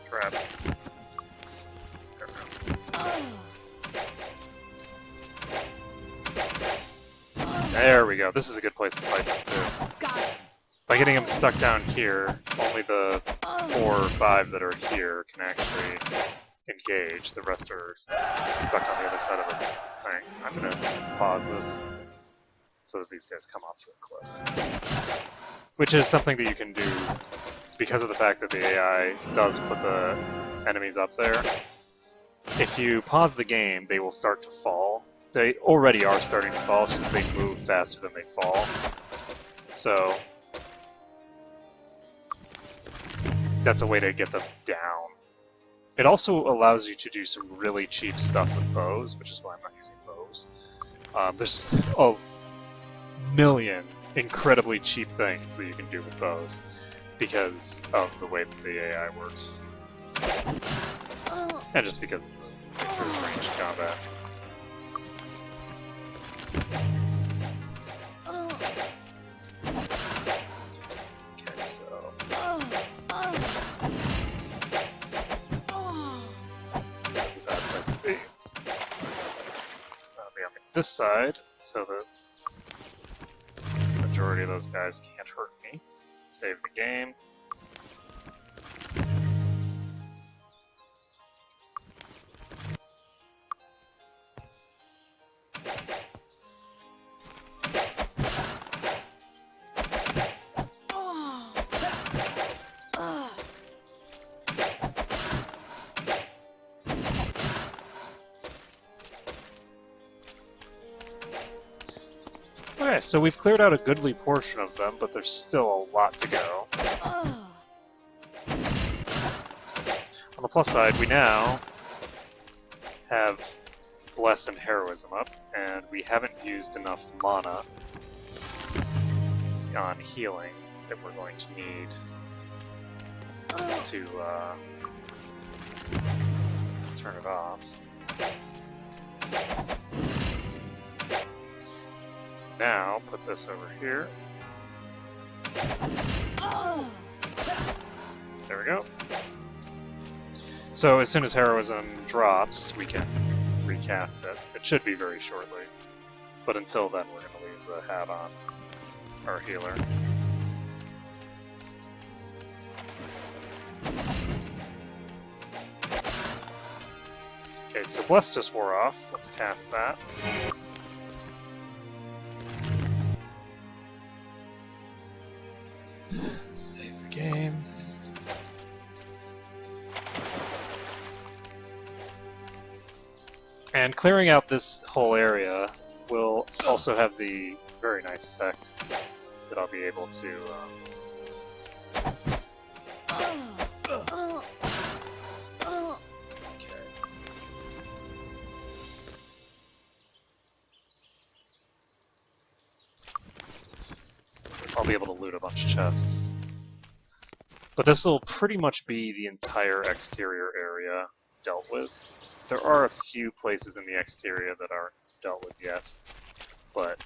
Crap. There we go. This is a good place to fight them too. By getting them stuck down here, only the 4 or 5 that are here can actually engage. The rest are stuck on the other side of the thing. I'm gonna pause this so that these guys come off the cliff. Which is something that you can do because of the fact that the AI does put the enemies up there. If you pause the game, they will start to fall. They already are starting to fall, just that they move faster than they fall. So that's a way to get them down. It also allows you to do some really cheap stuff with bows, which is why I'm not using bows. There's a million incredibly cheap things that you can do with bows because of the way that the AI works. And just because of the nature of ranged combat. Okay, so... That's a bad place to be. I'll be on this side, so that the majority of those guys can't hurt me. Save the game. Okay, so we've cleared out a goodly portion of them, but there's still a lot to go. On the plus side, we now have Bless and Heroism up, and we haven't used enough mana on healing that we're going to need to turn it off. Now, put this over here. There we go. So as soon as Heroism drops, we can recast it. It should be very shortly. But until then, we're going to leave the hat on our healer. Okay, so Bless just wore off. Let's cast that. Save the game. And clearing out this whole area will also have the very nice effect that I'll be able to I'll be able to loot a bunch of chests. But this will pretty much be the entire exterior area dealt with. There are a few places in the exterior that aren't dealt with yet, but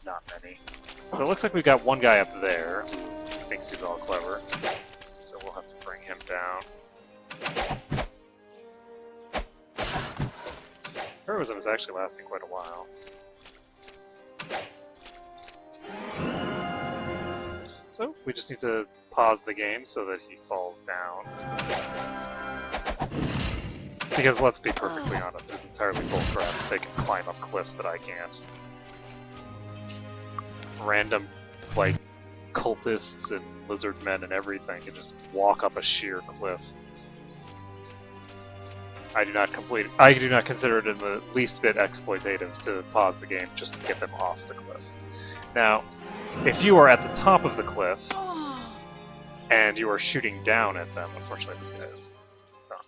not many. So it looks like we've got one guy up there who thinks he's all clever, so we'll have to bring him down. Heroism is actually lasting quite a while. So we just need to pause the game so that he falls down. Because let's be perfectly honest, it is entirely bullcrap. They can climb up cliffs that I can't. Random, like, cultists and lizard men and everything can just walk up a sheer cliff. I do not consider it in the least bit exploitative to pause the game just to get them off the cliff. Now, if you are at the top of the cliff and you are shooting down at them, unfortunately this guy is not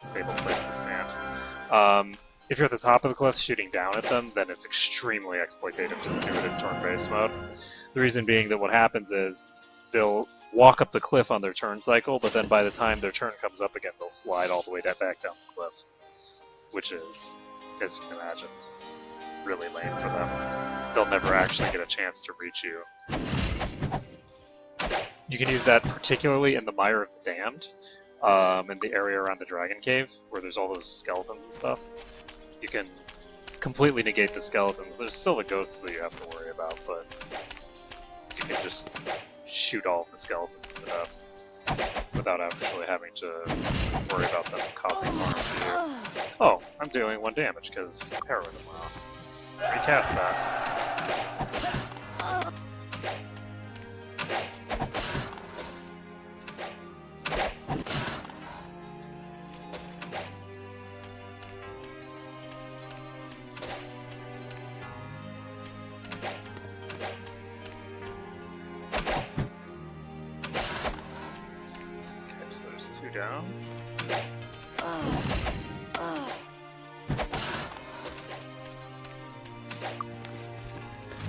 a stable place to stand. If you're at the top of the cliff shooting down at them, then it's extremely exploitative to do it in turn-based mode. The reason being that what happens is they'll walk up the cliff on their turn cycle, but then by the time their turn comes up again, they'll slide all the way back down the cliff. Which is, as you can imagine, really lame for them. They'll never actually get a chance to reach you. You can use that particularly in the Mire of the Damned, in the area around the Dragon Cave, where there's all those skeletons and stuff. You can completely negate the skeletons. There's still the ghosts that you have to worry about, but you can just shoot all of the skeletons to death without actually having to worry about them causing harm to you. Oh, I'm doing 1 damage because heroism. Well, let's recast that. Down.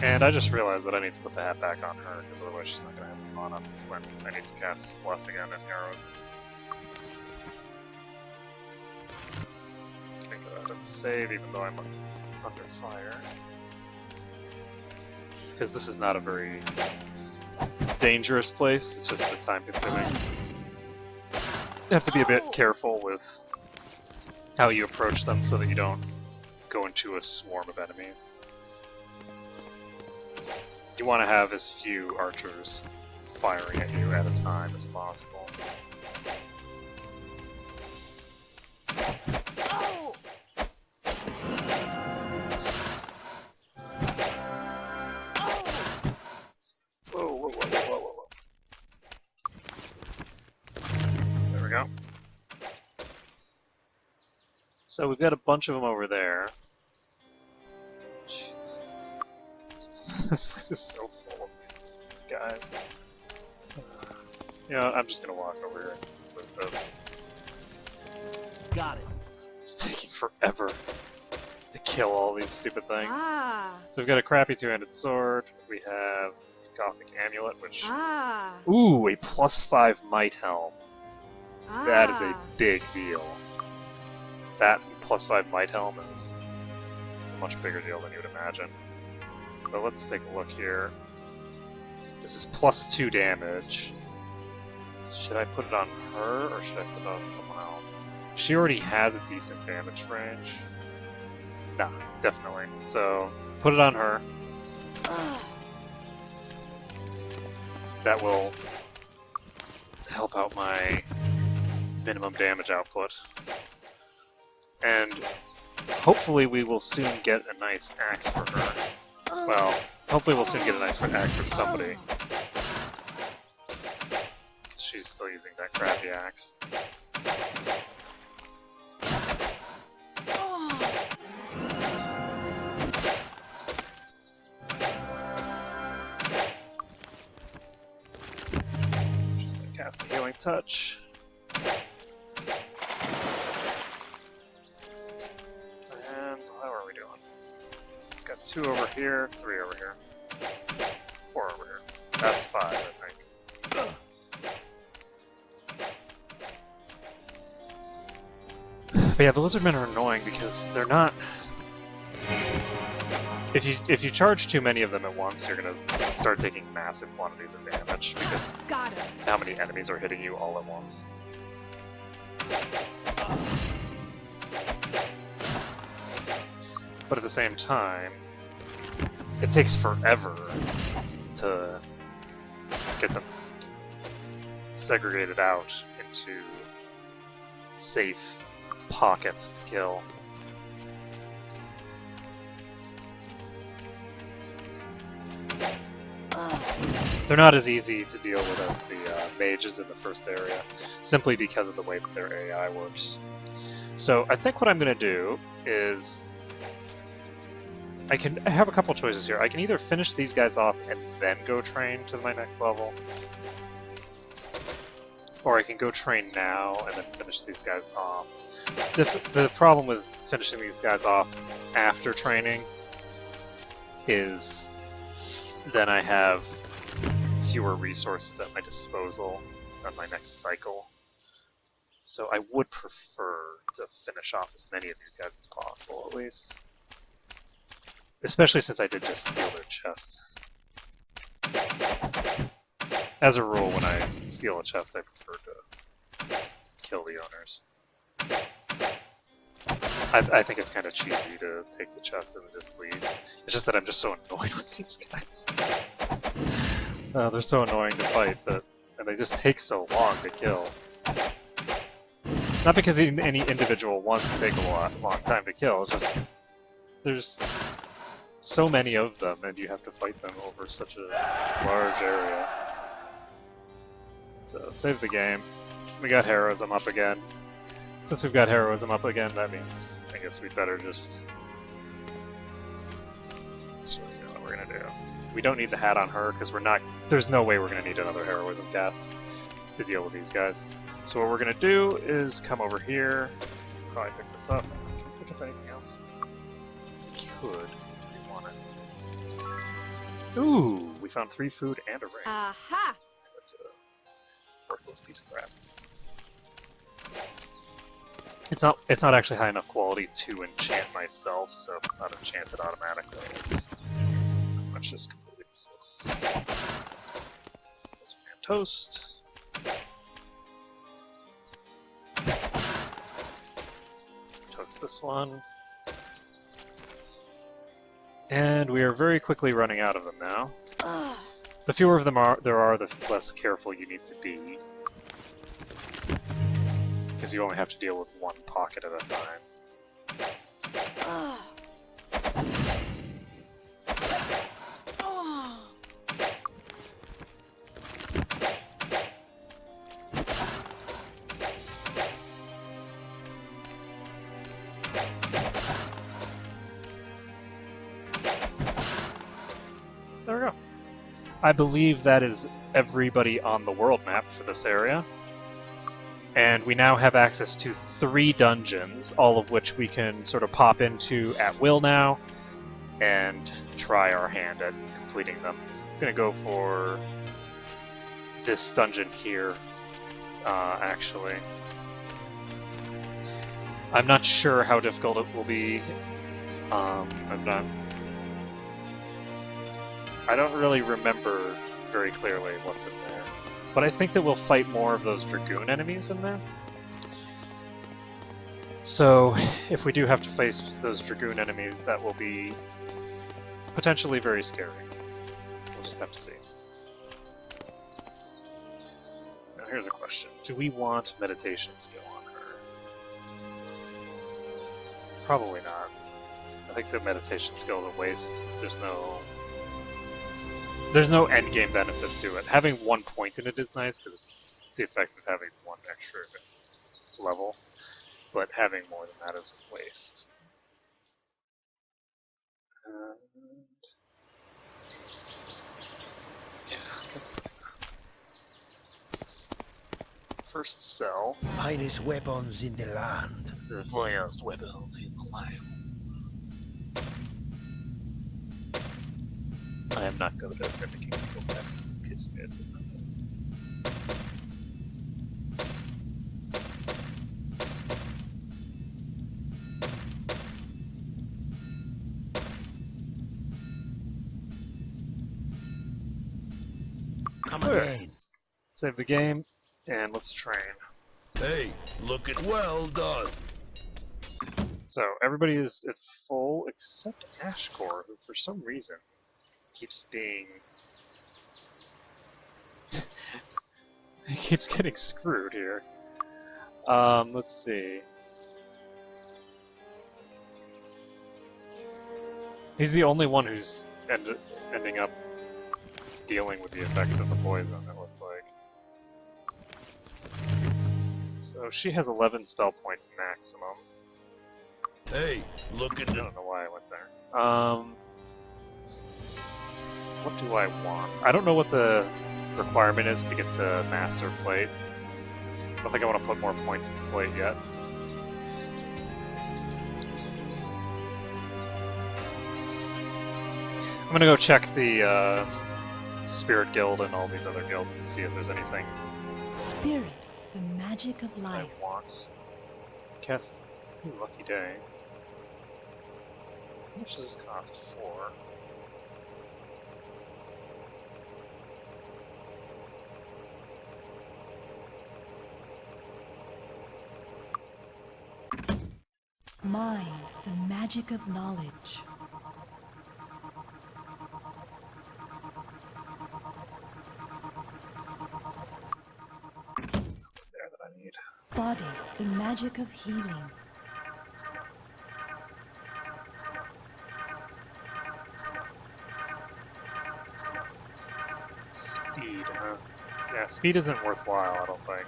And I just realized that I need to put the hat back on her, because otherwise she's not going to have mana when I need to cast Bless again and arrows. I think that I'd save even though I'm under fire. Just because this is not a very dangerous place, it's just the time consuming. You have to be a bit careful with how you approach them so that you don't go into a swarm of enemies. You want to have as few archers firing at you at a time as possible. Whoa, whoa, whoa, whoa, whoa, whoa. There we go. So we've got a bunch of them over there. Jeez. This place is so full of guys. You know, I'm just gonna walk over here with this. Got it. It's taking forever to kill all these stupid things. Ah. So we've got a crappy two-handed sword. We have Gothic amulet, which... Ah. Ooh, a +5 might helm. Ah. That is a big deal. That +5 might helm is a much bigger deal than you would imagine. So let's take a look here. This is +2 damage. Should I put it on her, or should I put it on someone else? She already has a decent damage range. Nah, definitely. So, put it on her. That will help out my minimum damage output. And hopefully we will soon get a nice axe for her. Well, hopefully we'll soon get a nice axe for somebody. She's still using that crappy axe. Just gonna cast a healing touch. And how are we doing? Got 2 over here, 3 over here, 4 over here. That's 5, I think. But yeah, the lizardmen are annoying because they're not... If you charge too many of them at once, you're gonna start taking massive quantities of damage because Got it. how many enemies are hitting you all at once. But at the same time, it takes forever to get them segregated out into safe pockets to kill. They're not as easy to deal with as the mages in the first area, simply because of the way that their AI works. So I think what I'm going to do is... I have a couple choices here. I can either finish these guys off and then go train to my next level, or I can go train now and then finish these guys off. The problem with finishing these guys off after training is then I have fewer resources at my disposal on my next cycle. So I would prefer to finish off as many of these guys as possible, at least. Especially since I did just steal their chest. As a rule, when I steal a chest, I prefer to kill the owners. I think it's kind of cheesy to take the chest and just leave. It's just that I'm just so annoyed with these guys. They're so annoying to fight, and they just take so long to kill. Not because any individual wants to take a long time to kill, it's just there's so many of them and you have to fight them over such a large area. So, save the game. We got heroism up again. Since we've got heroism up again, that means I guess we'd better just show you what we're gonna do. We don't need the hat on her because there's no way we're gonna need another heroism cast to deal with these guys. So what we're gonna do is come over here, probably pick this up. Can we pick up anything else? We could, if we wanted. Ooh, we found 3 food and a ring. Aha! That's a worthless piece of crap. It's not actually high enough quality to enchant myself, so if it's not enchanted automatically, it's pretty much just completely useless. Let's grab toast. Toast this one. And we are very quickly running out of them now. The fewer of them there are, the less careful you need to be. Because you only have to deal with one pocket at a time. There we go. I believe that is everybody on the world map for this area. And we now have access to 3 dungeons, all of which we can sort of pop into at will now, and try our hand at completing them. I'm gonna go for this dungeon here, actually. I'm not sure how difficult it will be. I don't really remember very clearly what's in there. But I think that we'll fight more of those Dragoon enemies in there. So, if we do have to face those Dragoon enemies, that will be potentially very scary. We'll just have to see. Now here's a question. Do we want meditation skill on her? Probably not. I think the meditation skill is a waste. There's no endgame benefit to it. Having 1 point in it is nice because it's the effect of having 1 extra level, but having more than that is a waste. First sell. Finest weapons in the land. The finest weapons in the land. I am not good at mimicking people's accents in case you guys didn't know this. Come again. Save the game, and let's train. Hey, look at well done. So, everybody is at full except Ashcore, who for some reason keeps being... he keeps getting screwed here. Let's see. He's the only one who's ending up dealing with the effects of the poison, it looks like. So she has 11 spell points maximum. Hey, look at I don't know why I went there. What do I want? I don't know what the requirement is to get to Master Plate. I don't think I want to put more points into Plate yet. I'm gonna go check the Spirit Guild and all these other guilds and see if there's anything Spirit, the magic of I life. want. Cast. Ooh, lucky day. How much does this cost? 4. Mind, the magic of knowledge. There that I need. Body, the magic of healing. Speed, huh? Yeah, speed isn't worthwhile, I don't think.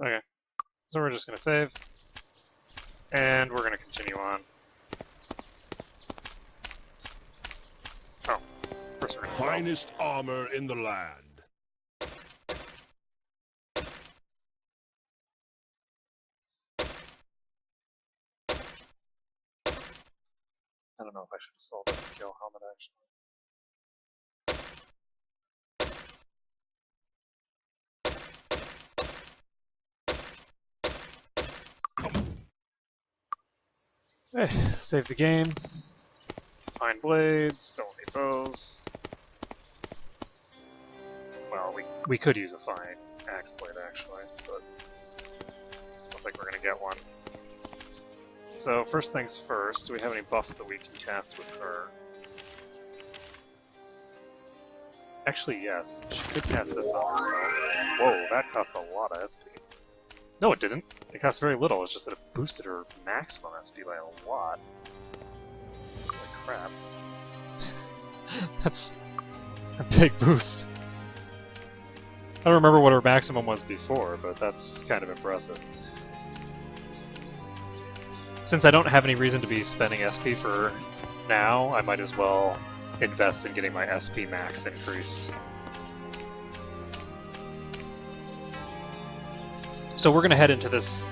Okay. So we're just gonna save. And we're gonna continue on. Oh. First we're gonna sell. Finest armor in the land. I don't know if I should have sold that skill helmet actually. Save the game. Fine blades, don't need bows. Well, we could use a fine axe blade actually, but I don't think we're gonna get one. So first things first, do we have any buffs that we can cast with her? Actually, yes. She could cast this on herself. Whoa, that cost a lot of SP. No, it didn't. It cost very little. It's just that it boosted her maximum SP by a lot. Holy crap. That's a big boost. I don't remember what her maximum was before, but that's kind of impressive. Since I don't have any reason to be spending SP for her now, I might as well invest in getting my SP max increased. So we're gonna head into this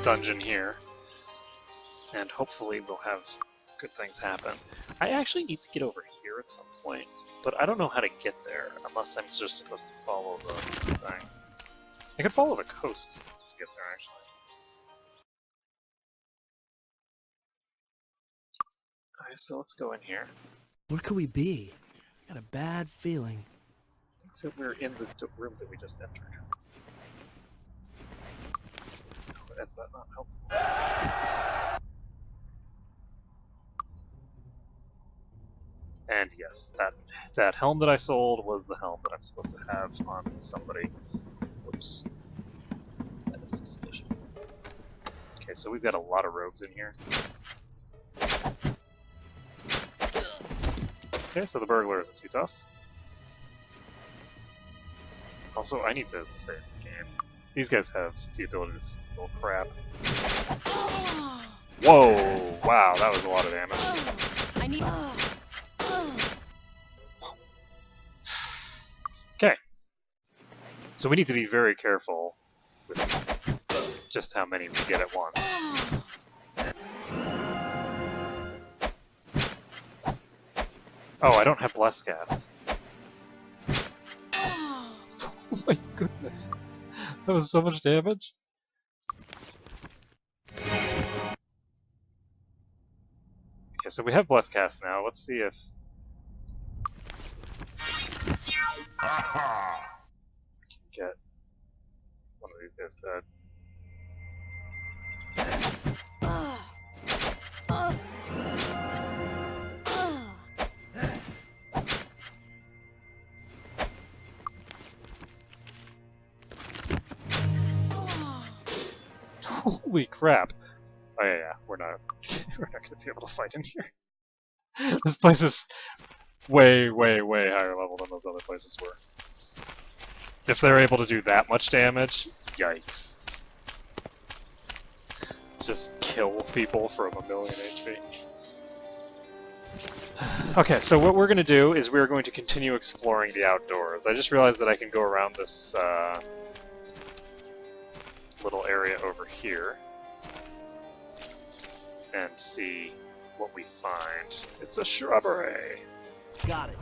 dungeon here, and hopefully we'll have good things happen. I actually need to get over here at some point, but I don't know how to get there unless I'm just supposed to follow the thing. I could follow the coast to get there, actually. Alright, so let's go in here. Where could we be? Got a bad feeling. I think that we're in the room that we just entered. Oh, is that not helpful? And yes, that helm that I sold was the helm that I'm supposed to have on somebody. Whoops. That is suspicious. Okay, so we've got a lot of rogues in here. Okay, so the burglar isn't too tough. Also, I need to save the game. These guys have the ability to steal crap. Whoa! Wow, that was a lot of damage. I need. Okay. So we need to be very careful with just how many we get at once. Oh, I don't have Bless Cast. Oh my goodness. That was so much damage. Okay, so we have Bless Cast now. Let's see if Ha we can get one of these guys dead. Holy crap! Oh yeah, we're not gonna be able to fight in here. This place is way, way, way higher level than those other places were. If they're able to do that much damage, yikes. Just kill people from 1,000,000 HP. Okay, so what we're gonna do is we're going to continue exploring the outdoors. I just realized that I can go around this little area over here and see what we find. It's a shrubbery. Got it.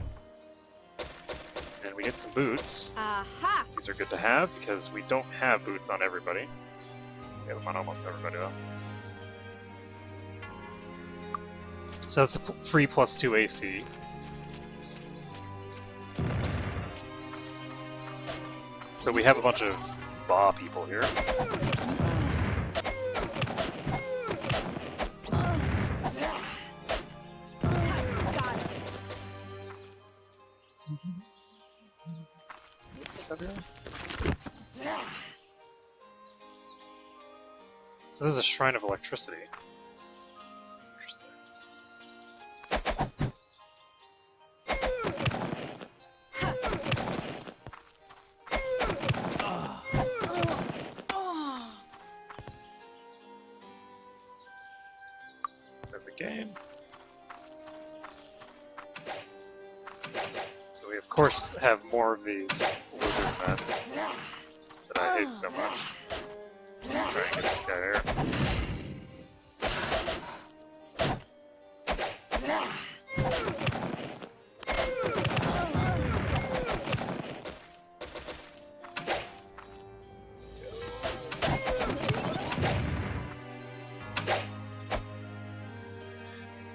And we get some boots. Aha! These are good to have because we don't have boots on everybody. We have them on almost everybody though. So that's a free +2 AC. So we have a bunch of Ba people here. So this is a shrine of electricity. Save the game. So we of course have more of these lizard men that I hate so much. Try and get this guy here.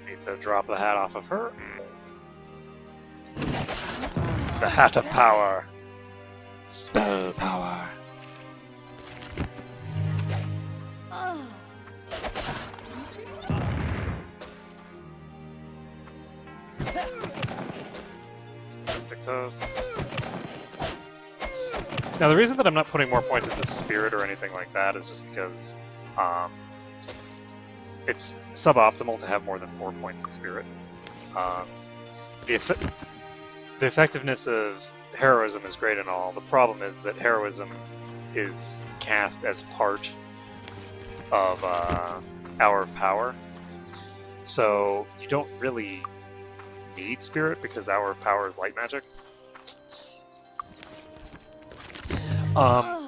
Need to drop the hat off of her. The Hat of Power. Spell power. Mystic Toast. Now the reason that I'm not putting more points into Spirit or anything like that is just because it's suboptimal to have more than 4 points in Spirit. The effectiveness of heroism is great and all. The problem is that heroism is cast as part of Hour of Power. So you don't really need Spirit because Hour of Power is light magic.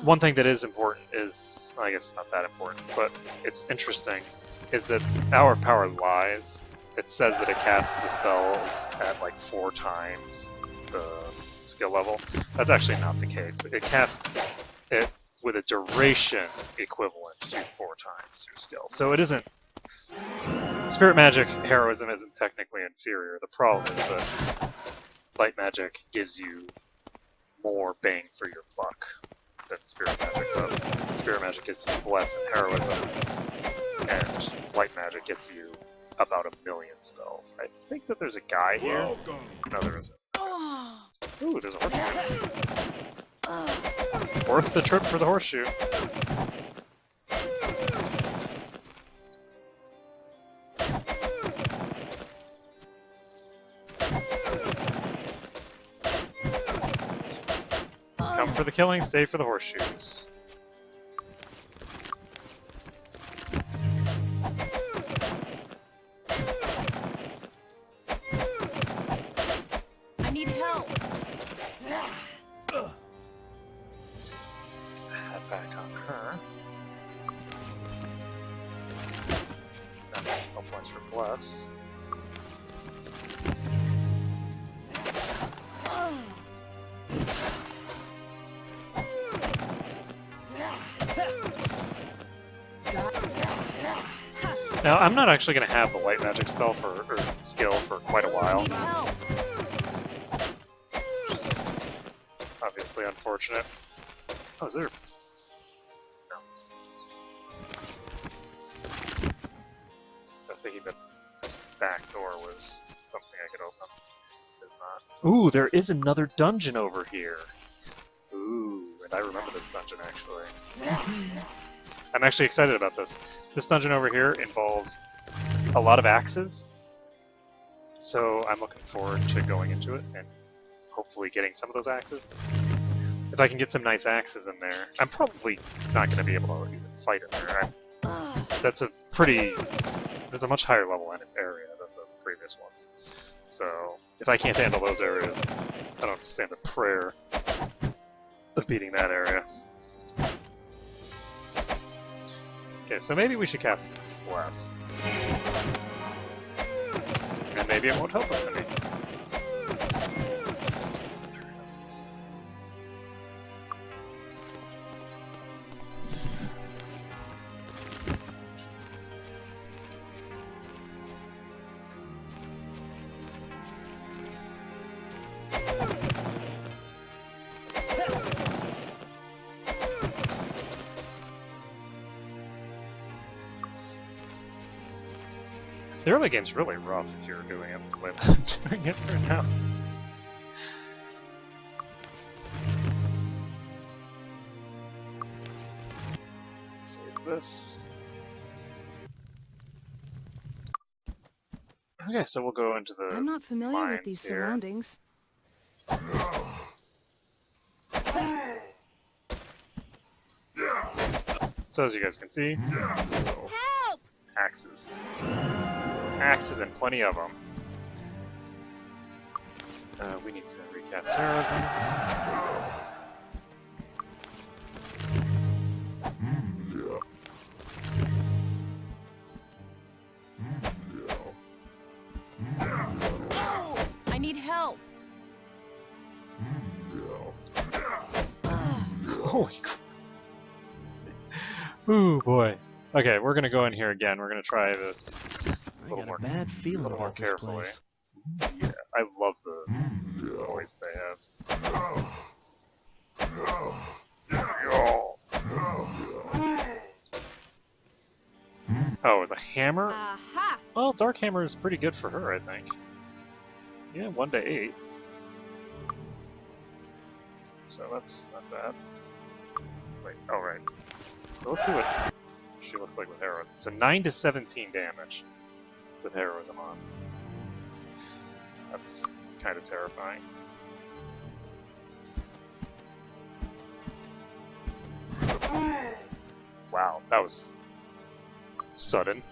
One thing that is important is, well, I guess it's not that important, but it's interesting, is that Hour of Power lies. It says that it casts the spells at like 4 times the skill level. That's actually not the case. It casts it with a duration equivalent to 4 times your skill. So it isn't... Spirit magic heroism isn't technically inferior. The problem is that light magic gives you more bang for your buck than Spirit magic does. Spirit magic gives you less in heroism, and light magic gets you about 1,000,000 spells. I think that there's a guy here. Welcome. No, there isn't. Ooh, there's a horseshoe. Worth the trip for the horseshoe. Come for the killing, stay for the horseshoes. I need help. Head back on her. That was spell points for Bless. Now, I'm not actually going to have the light magic spell or skill for quite a while. Need help. Which is obviously unfortunate. Oh, is there... No. I was thinking that this back door was something I could open. It's not. Ooh, there is another dungeon over here. Ooh, and I remember this dungeon, actually. I'm actually excited about this. This dungeon over here involves a lot of axes, so I'm looking forward to going into it and hopefully getting some of those axes. If I can get some nice axes in there, I'm probably not going to be able to even fight in there. That's a much higher level area than the previous ones. So if I can't handle those areas, I don't stand a prayer of beating that area. Okay, so maybe we should cast Bless. and maybe it won't help us any. The early game's really rough if you're doing it the way that I'm doing it right now. Save this. Okay, so we'll go into the I'm not familiar with these mines here. surroundings. So as you guys can see, Help! axes. Axes and plenty of them. We need to recast heroism. I need help. Holy crap. Ooh, boy. Okay, we're gonna go in here again. We're gonna try this I got a bad feeling little more about this carefully. place. Yeah, I love the noise they have. Oh, it's a hammer? Aha! Well, Dark Hammer is pretty good for her, I think. Yeah, 1 to 8. So that's not bad. Wait, oh right. So let's see what she looks like with heroism. So 9 to 17 damage with heroism on. That's kind of terrifying. Wow, that was sudden.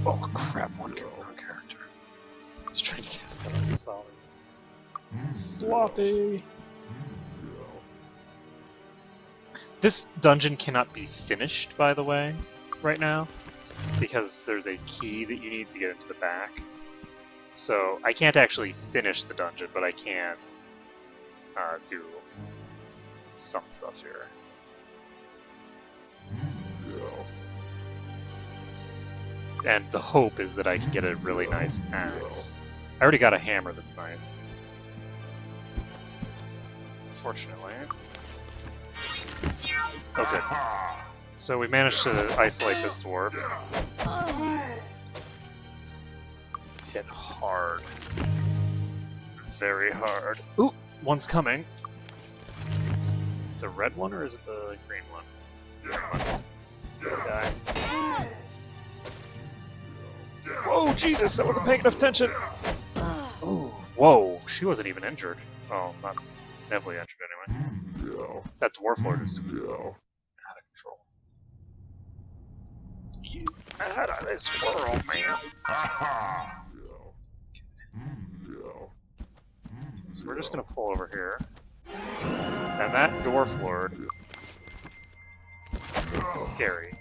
Oh crap, one character. I was trying to cast that on the solid. Sloppy! This dungeon cannot be finished, by the way, right now, because there's a key that you need to get into the back. So I can't actually finish the dungeon, but I can do some stuff here. And the hope is that I can get a really nice axe. I already got a hammer that's nice. Unfortunately. Okay. So we managed to isolate this dwarf. Hit hard. Very hard. Ooh! One's coming. Is it the red one or is it the green one? Green one. Good guy. Whoa, Jesus! I wasn't paying enough attention! Ooh, whoa! She wasn't even injured. Oh, not heavily injured anyway. That dwarf lord is out of control. He's out of this world, man. So we're just gonna pull over here. And that dwarf lord is scary.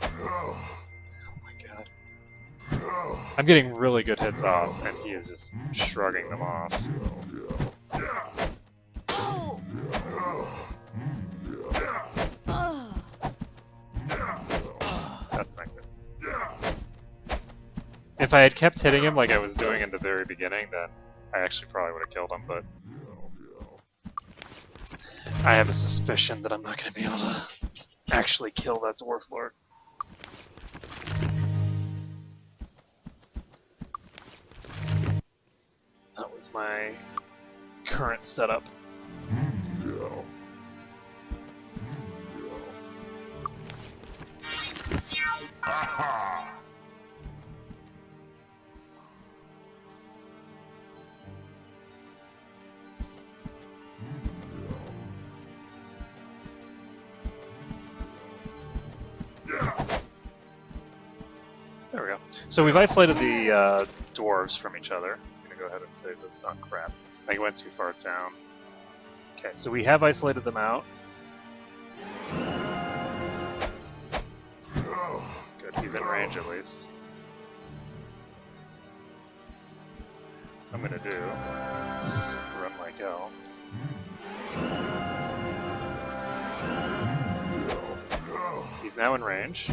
Oh my god. I'm getting really good hits off, and he is just shrugging them off. That's not good. If I had kept hitting him like I was doing in the very beginning, then I actually probably would have killed him, but I have a suspicion that I'm not going to be able to actually kill that dwarf lord. Not with my current setup. So we've isolated the dwarves from each other. I'm gonna go ahead and save this. Oh crap! I went too far down. Okay, so we have isolated them out. Good, he's in range at least. I'm gonna do is run like hell. He's now in range.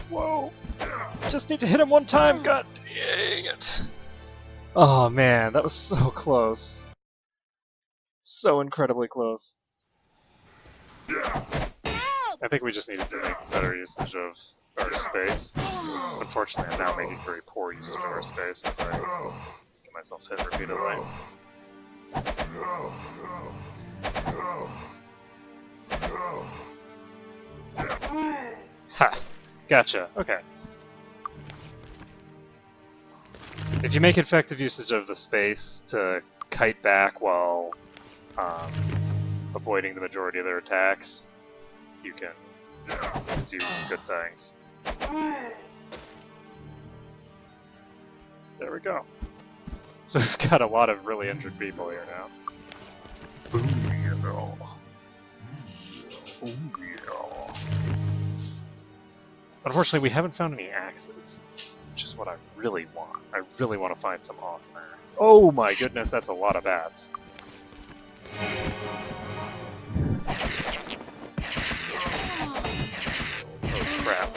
Whoa! Just need to hit him one time. God dang it! Oh man, that was so close. So incredibly close. I think we just needed to make better usage of our space. Unfortunately, I'm now making very poor usage of our space as I get myself hit repeatedly. Ha! Gotcha. Okay. If you make effective usage of the space to kite back while avoiding the majority of their attacks, you can do good things. There we go. So we've got a lot of really injured people here now. Unfortunately, we haven't found any axes, which is what I really want. I really want to find some awesome axes. Oh my goodness, that's a lot of bats. Oh crap.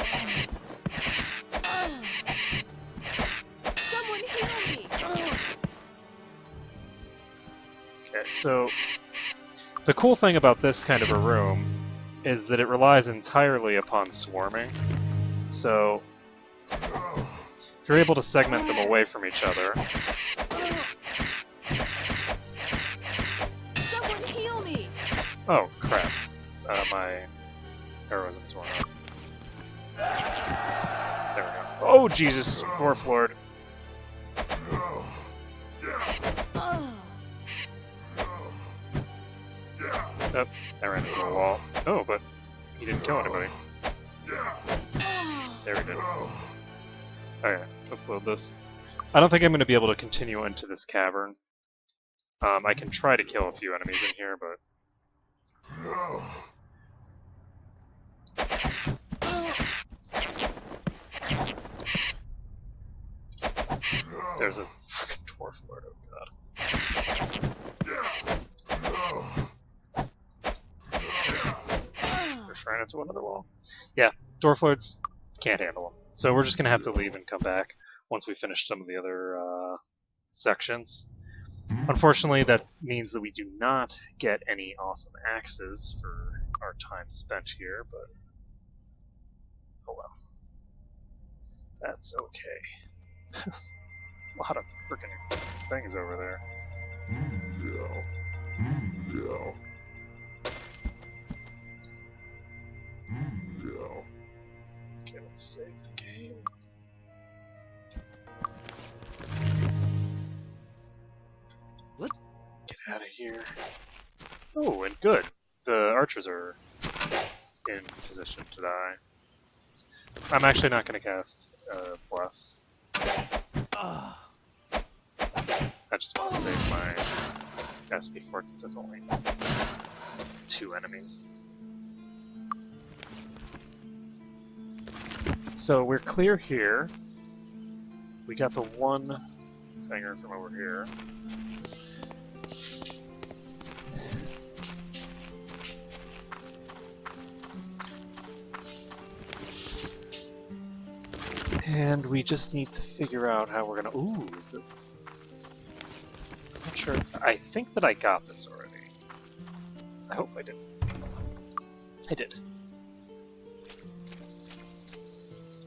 Someone heal me! Okay, so the cool thing about this kind of a room is that it relies entirely upon swarming. So if you're able to segment them away from each other, Someone heal me! oh crap, my heroism's worn out. There we go. Oh Jesus, Dwarf Lord. Oh, I ran into a wall. Oh, but he didn't kill anybody. There we go. Okay, let's load this. I don't think I'm going to be able to continue into this cavern. I can try to kill a few enemies in here, but... There's a fucking Dwarf Lord, oh god. Just ran into another wall. Yeah, Dwarf Lords can't handle them. So we're just going to have to leave and come back once we finish some of the other sections. Unfortunately, that means that we do not get any awesome axes for our time spent here, but oh well. That's okay. There's a lot of freaking things over there. Okay, let's save the game. What? Get out of here. Oh, and good. The archers are in position to die. I'm actually not going to cast Bless. I just want to save my SP for it since it's only 2 enemies. So we're clear here. We got the one thinger from over here. And we just need to figure out how we're gonna... Ooh, is this... I'm not sure. I think that I got this already. I hope I did. I did.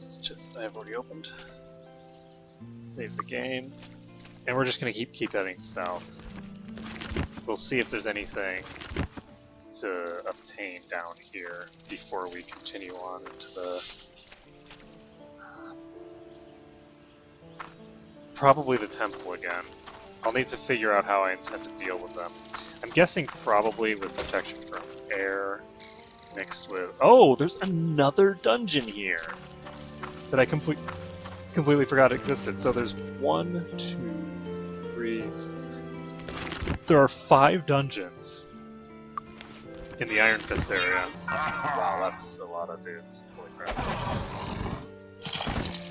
It's just that I've already opened. Save the game. And we're just going to keep heading south. We'll see if there's anything to obtain down here before we continue on into the... probably the temple again. I'll need to figure out how I intend to deal with them. I'm guessing probably with protection from air mixed with... Oh, there's another dungeon here that I completely forgot existed. So there's 1, 2, 3... There are 5 dungeons in the Iron Fist area. Wow, that's a lot of dudes. Holy crap.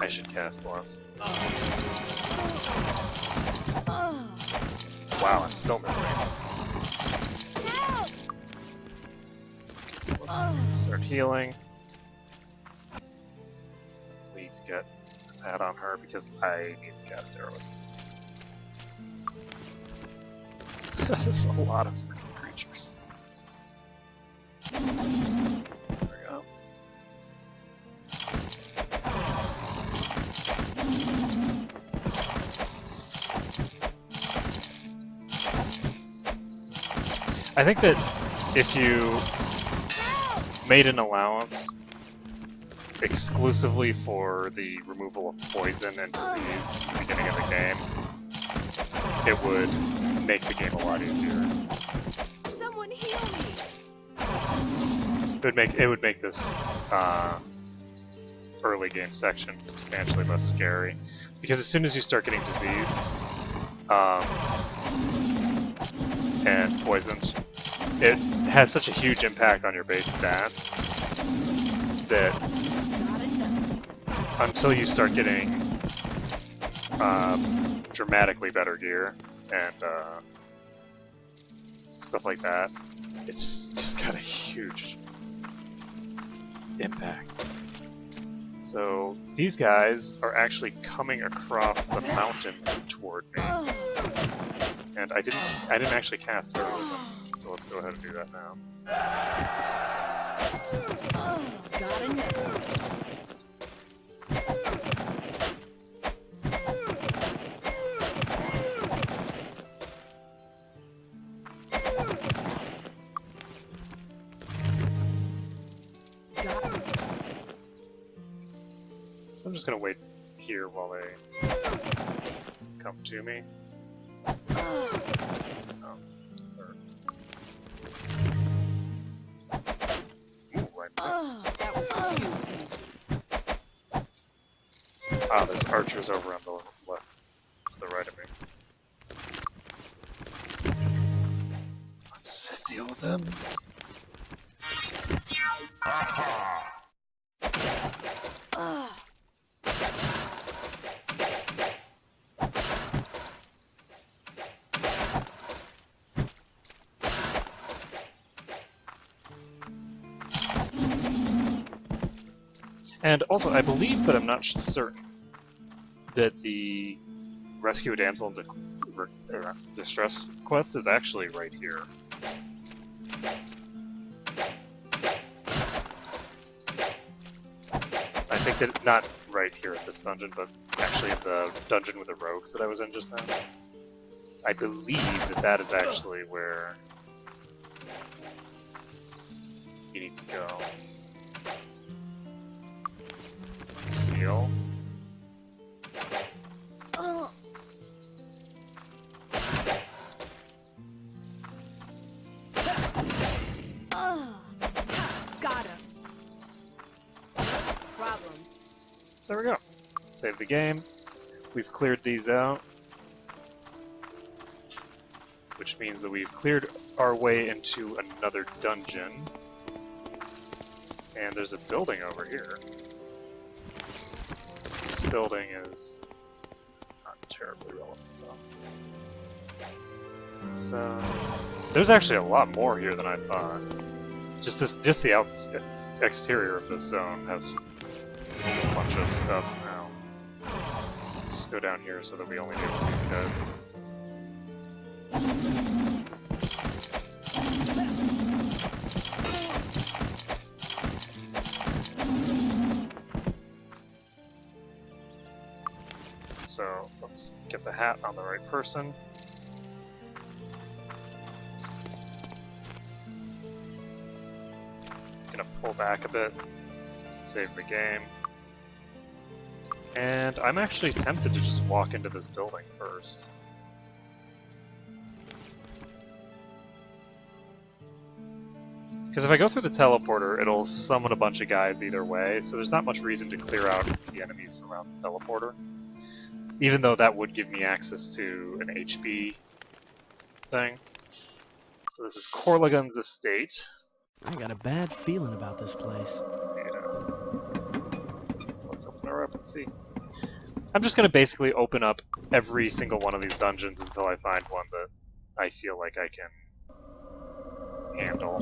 I should cast Bless. Wow, I'm still missing. Okay, so let's start healing. We need to get this hat on her because I need to cast arrows. There's a lot of freaking creatures. There we go. I think that if you made an allowance exclusively for the removal of poison and disease at the beginning of the game, it would make the game a lot easier. Someone heal me. It would make this early game section substantially less scary, because as soon as you start getting diseased and poisoned, it has such a huge impact on your base stats that until you start getting dramatically better gear and stuff like that, it's just got a huge impact. So these guys are actually coming across the mountain toward me, and I didn't actually cast heroism, so let's go ahead and do that now. Got a net. So I'm just gonna wait here while they come to me. Ooh, I missed. That was too easy. Ah, there's archers over on the left, to the right of me. Let's deal with them. And also, I believe, but I'm not certain, that the Rescue a Damsel in Distress quest is actually right here. I think that, not right here at this dungeon, but actually at the dungeon with the rogues that I was in just now. I believe that that is actually where you need to go. Heal. Got him. Problem. There we go. Save the game. We've cleared these out, which means that we've cleared our way into another dungeon. And there's a building over here. This building is not terribly relevant though. So there's actually a lot more here than I thought. Just the exterior of this zone has a bunch of stuff now. Let's just go down here so that we only deal with these guys. So Let's get the hat on the right person. Gonna pull back a bit, save the game. And I'm actually tempted to just walk into this building first. Because if I go through the teleporter, it'll summon a bunch of guys either way, so there's not much reason to clear out the enemies around the teleporter. Even though that would give me access to an HP thing. So this is Corligan's estate. I got a bad feeling about this place. Yeah. Let's open her up and see. I'm just going to basically open up every single one of these dungeons until I find one that I feel like I can handle.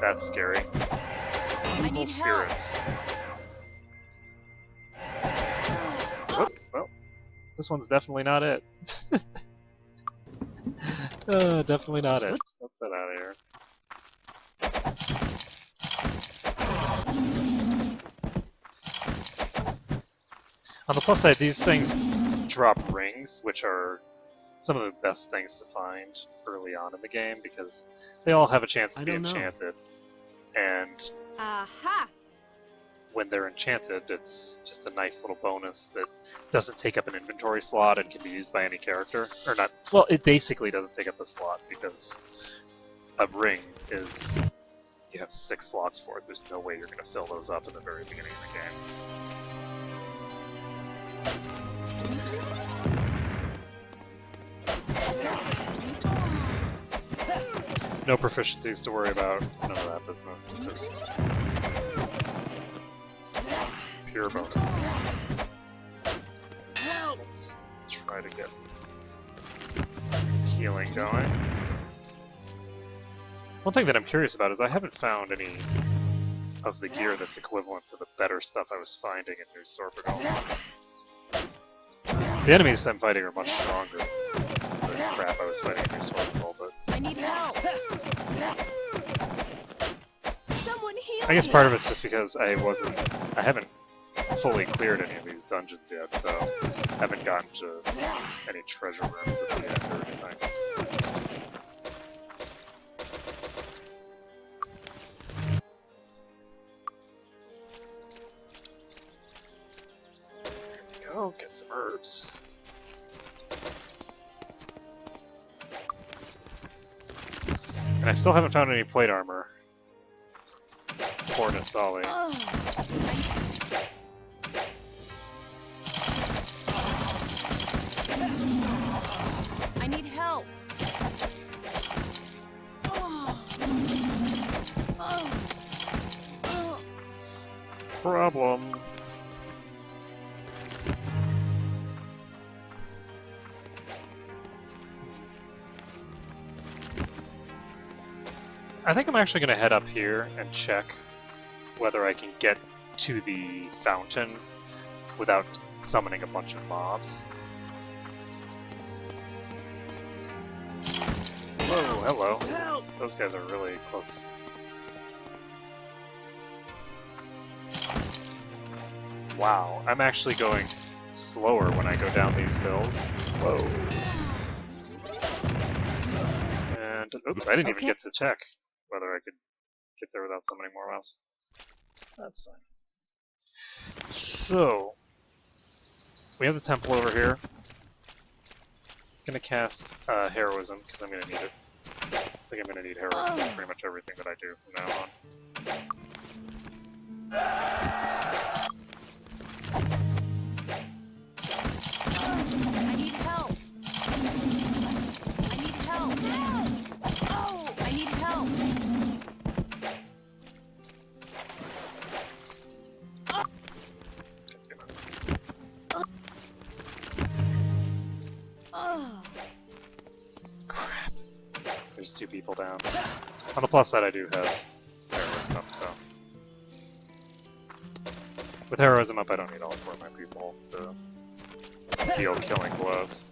That's scary. I need help. Spirits. Whoop, well, this one's definitely not it. Definitely not it. Let's get out of here. On the plus side, these things drop rings, which are some of the best things to find early on in the game because they all have a chance to be enchanted. And Aha! when they're enchanted, it's just a nice little bonus that doesn't take up an inventory slot and can be used by any character. Or not, well, it basically doesn't take up a slot because a ring is, you have 6 slots for it. There's no way you're going to fill those up in the very beginning of the game. No proficiencies to worry about, none of that business, just pure bonuses. Let's try to get some healing going. One thing that I'm curious about is I haven't found any of the gear that's equivalent to the better stuff I was finding in New Sorpigal. The enemies I'm fighting are much stronger than the crap I was fighting in New Sorpigal, but I need help. Someone heal I guess me. part of it's just because I haven't fully cleared any of these dungeons yet, so I haven't gotten to any treasure rooms at the end or anything. There we go, get some herbs. And I still haven't found any plate armor. Poor Nasali. I need help. Problem. I think I'm actually going to head up here and check whether I can get to the fountain without summoning a bunch of mobs. Whoa, hello. Help! Those guys are really close. Wow, I'm actually going slower when I go down these hills. Whoa. And, oops, I didn't even get to check whether I could get there without summoning more mobs. That's fine. So, we have the temple over here. Gonna cast heroism, because I'm gonna need it. I think I'm gonna need heroism for pretty much everything that I do from now on. I need help. I need help. Oh, I need help. Crap. There's 2 people down. On the plus side, I do have heroism up, so. With heroism up, I don't need all 4 of my people to deal killing blows.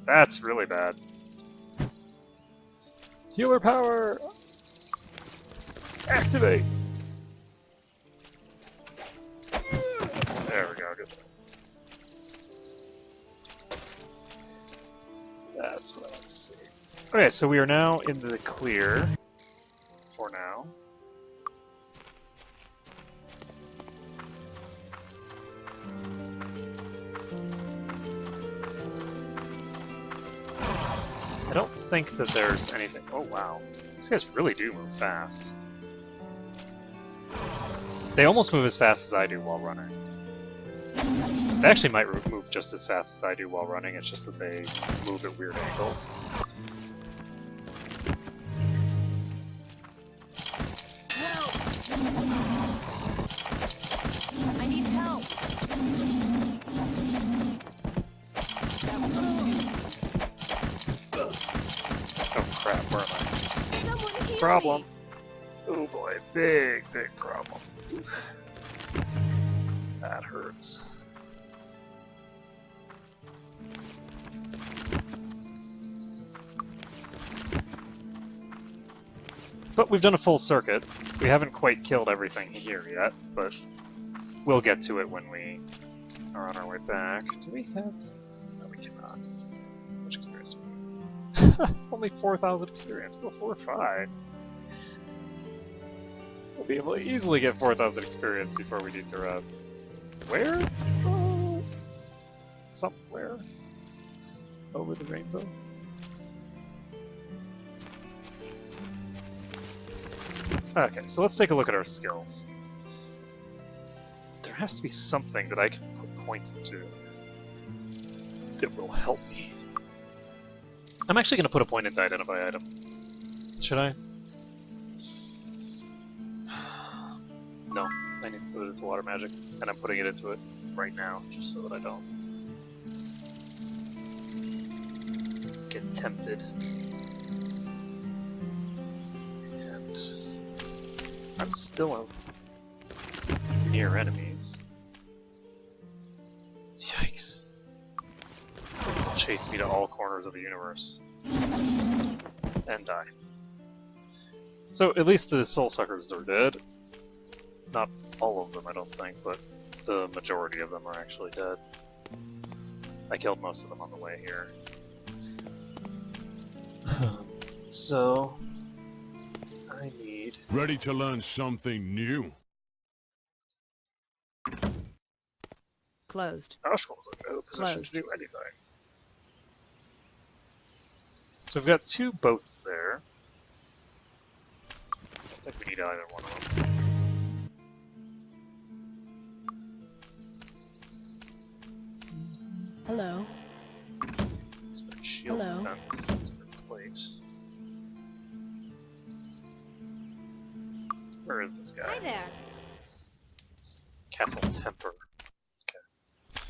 That's really bad. Healer power! Activate! There we go, good. That's what I want to see. Okay, so we are now in the clear. For now. I don't think that there's anything. Oh wow. These guys really do move fast. They almost move as fast as I do while running. They actually might move just as fast as I do while running, it's just that they move at weird angles. Help! I need help! That was Oh crap, where am I? Someone heal Problem. me. Oh boy, big problem. Oof. That hurts. But we've done a full circuit. We haven't quite killed everything here yet, but we'll get to it when we are on our way back. Do we have... No, we cannot. How much experience do we have? Only 4,000 experience. Well, 4 or 5. We'll be able to easily get 4,000 experience before we need to rest. Where? Oh, somewhere over the rainbow. Okay, so let's take a look at our skills. There has to be something that I can put points into that will help me. I'm actually going to put a point into identify item. Should I? No, I need to put it into water magic, and I'm putting it into it right now, just so that I don't get tempted. And I'm still near enemies. Yikes. This will chase me to all corners of the universe. And die. So at least the soul suckers are dead. Not all of them, I don't think, but the majority of them are actually dead. I killed most of them on the way here. So, I need... Ready to learn something new? Closed. Oshwell's in no position Closed. to do anything. So we've got 2 boats there. I don't think we need either one of them. Hello. It's been shield Hello. defense. It's been plate. Where is this guy? Hi there. Castle Temper. Okay.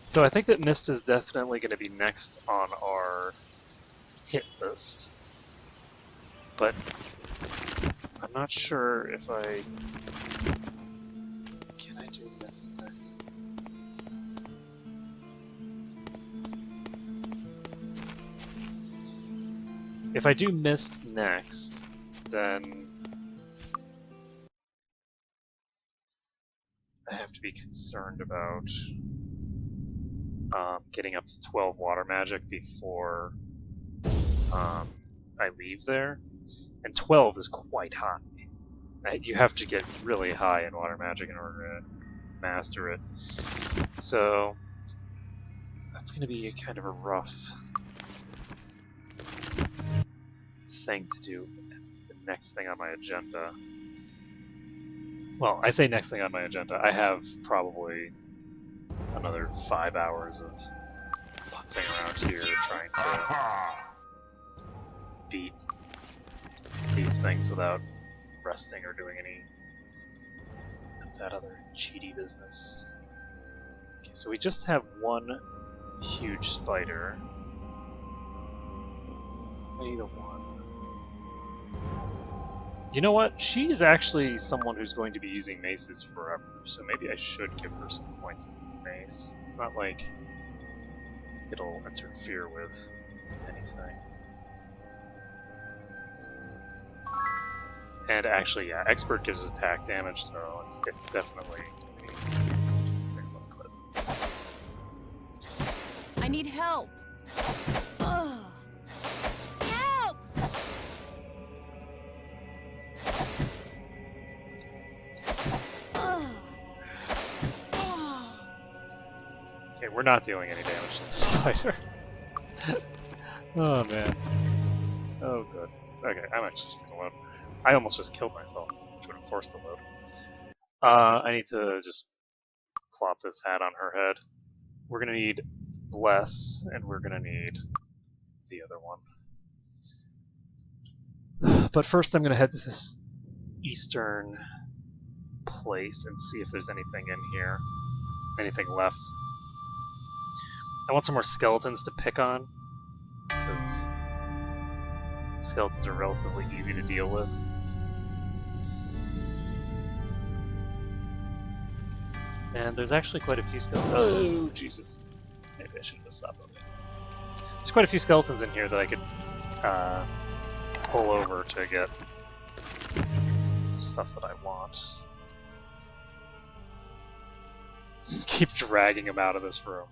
So I think that Mist is definitely going to be next on our hit list. But I'm not sure if I... Can I do Mist next? If I do Mist next, then I have to be concerned about getting up to 12 water magic before I leave there. And 12 is quite high. You have to get really high in water magic in order to master it. So that's going to be kind of a rough thing to do. That's the next thing on my agenda. Well, I say next thing on my agenda. I have probably another 5 hours of putzing around here trying to beat these things without resting or doing any of that other cheaty business. Okay, so we just have one huge spider. Either one. You know what? She is actually someone who's going to be using maces forever, so maybe I should give her some points in mace. It's not like it'll interfere with anything. And actually, yeah, expert gives attack damage, so it's definitely. I need help. Ugh. Help! Ugh. Ugh. Okay, we're not dealing any damage to the spider. Oh man. Oh good. Okay, I'm actually just gonna load. I almost just killed myself, which would have forced a load. I need to just plop this hat on her head. We're gonna need Bless, and we're gonna need the other one. But first I'm gonna head to this eastern place and see if there's anything in here. Anything left. I want some more skeletons to pick on, because skeletons are relatively easy to deal with. And there's actually quite a few skeletons. Oh, Jesus. Maybe I should have stopped moving. There's quite a few skeletons in here that I could pull over to get stuff that I want. Keep dragging them out of this room.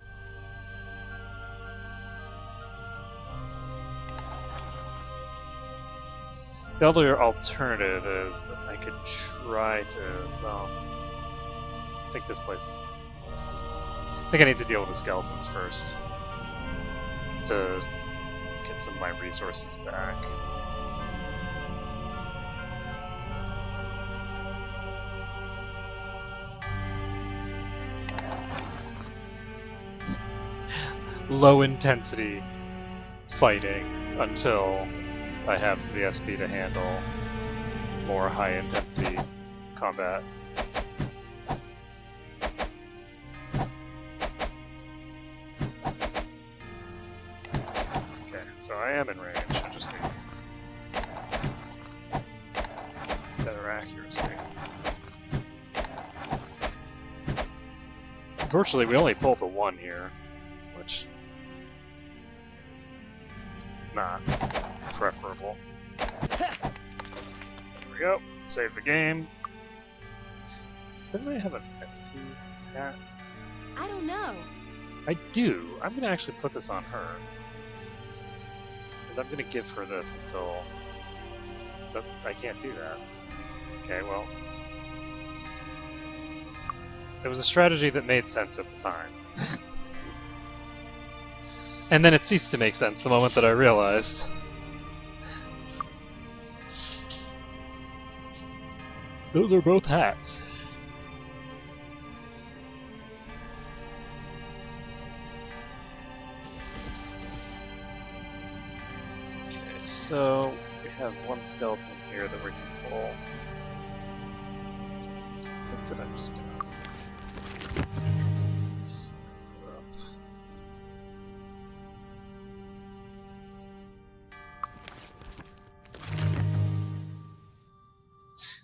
The other alternative is that I could try to, well, I think this place, I think I need to deal with the skeletons first to get some of my resources back. Low intensity fighting until I have the SP to handle more high intensity combat. Okay, so I am in range. I just need better accuracy. Unfortunately, we only pulled the one here, which is not preferable. There we go. Save the game. Didn't I have an SP hat? I don't know. I do. I'm gonna actually put this on her. And I'm gonna give her this until... But I can't do that. Okay, well... It was a strategy that made sense at the time. And then it ceased to make sense the moment that I realized. Those are both hats. Okay, so we have one skeleton here that we can pull. What did I just do?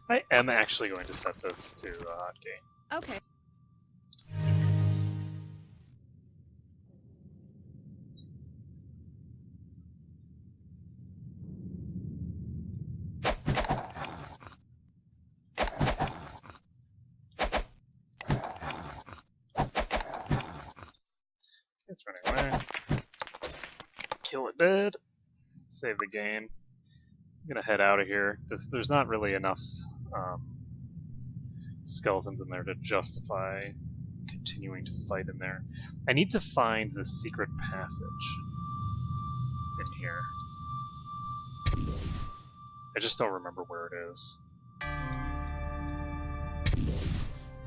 I am actually going to set this to hotkey. Okay. It's running away. Kill it dead. Save the game. I'm gonna head out of here. There's not really enough skeletons in there to justify continuing to fight in there. I need to find the secret passage in here. I just don't remember where it is.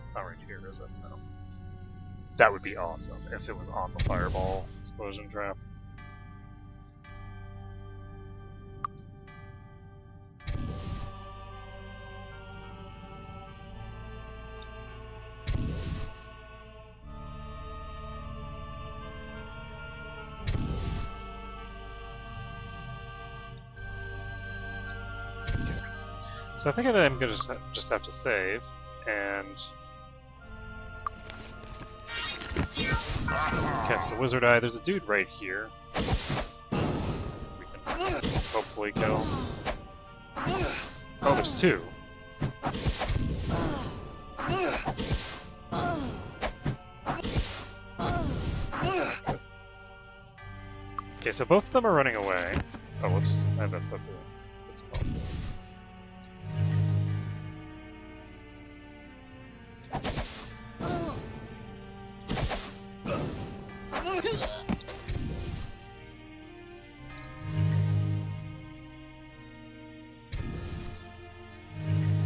It's not right here, is it? No. That would be awesome if it was on the fireball explosion trap. So I think that I'm gonna just have to save and cast a wizard eye. There's a dude right here. We can hopefully kill. Oh, there's two. Okay, so both of them are running away. Oh, whoops. That's a... That's a